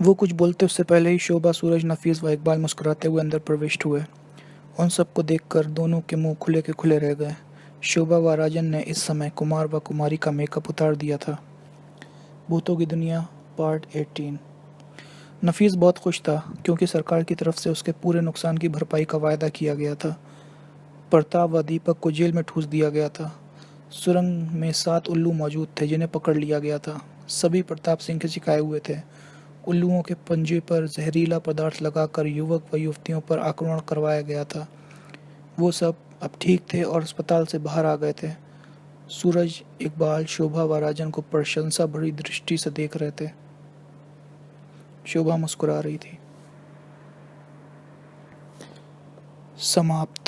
वो कुछ बोलते उससे पहले ही शोभा, सूरज, नफीस व इकबाल मुस्कुराते हुए अंदर प्रविष्ट हुए। उन सबको देखकर दोनों के मुंह खुले के खुले रह गए। शोभा व राजन ने इस समय कुमार व कुमारी का मेकअप उतार दिया था। भूतों की दुनिया पार्ट 18। नफीस बहुत खुश था क्योंकि सरकार की तरफ से उसके पूरे नुकसान की भरपाई का वायदा किया गया था। प्रताप व दीपक को जेल में ठूस दिया गया था। सुरंग में 7 उल्लू मौजूद थे जिन्हें पकड़ लिया गया था। सभी प्रताप सिंह के सिखाए हुए थे। उल्लुओं के पंजे पर जहरीला पदार्थ लगाकर युवक व युवतियों पर आक्रमण करवाया गया था। वो सब अब ठीक थे और अस्पताल से बाहर आ गए थे। सूरज, इकबाल, शोभा व राजन को प्रशंसा भरी दृष्टि से देख रहे थे। शोभा मुस्कुरा रही थी। समाप्त।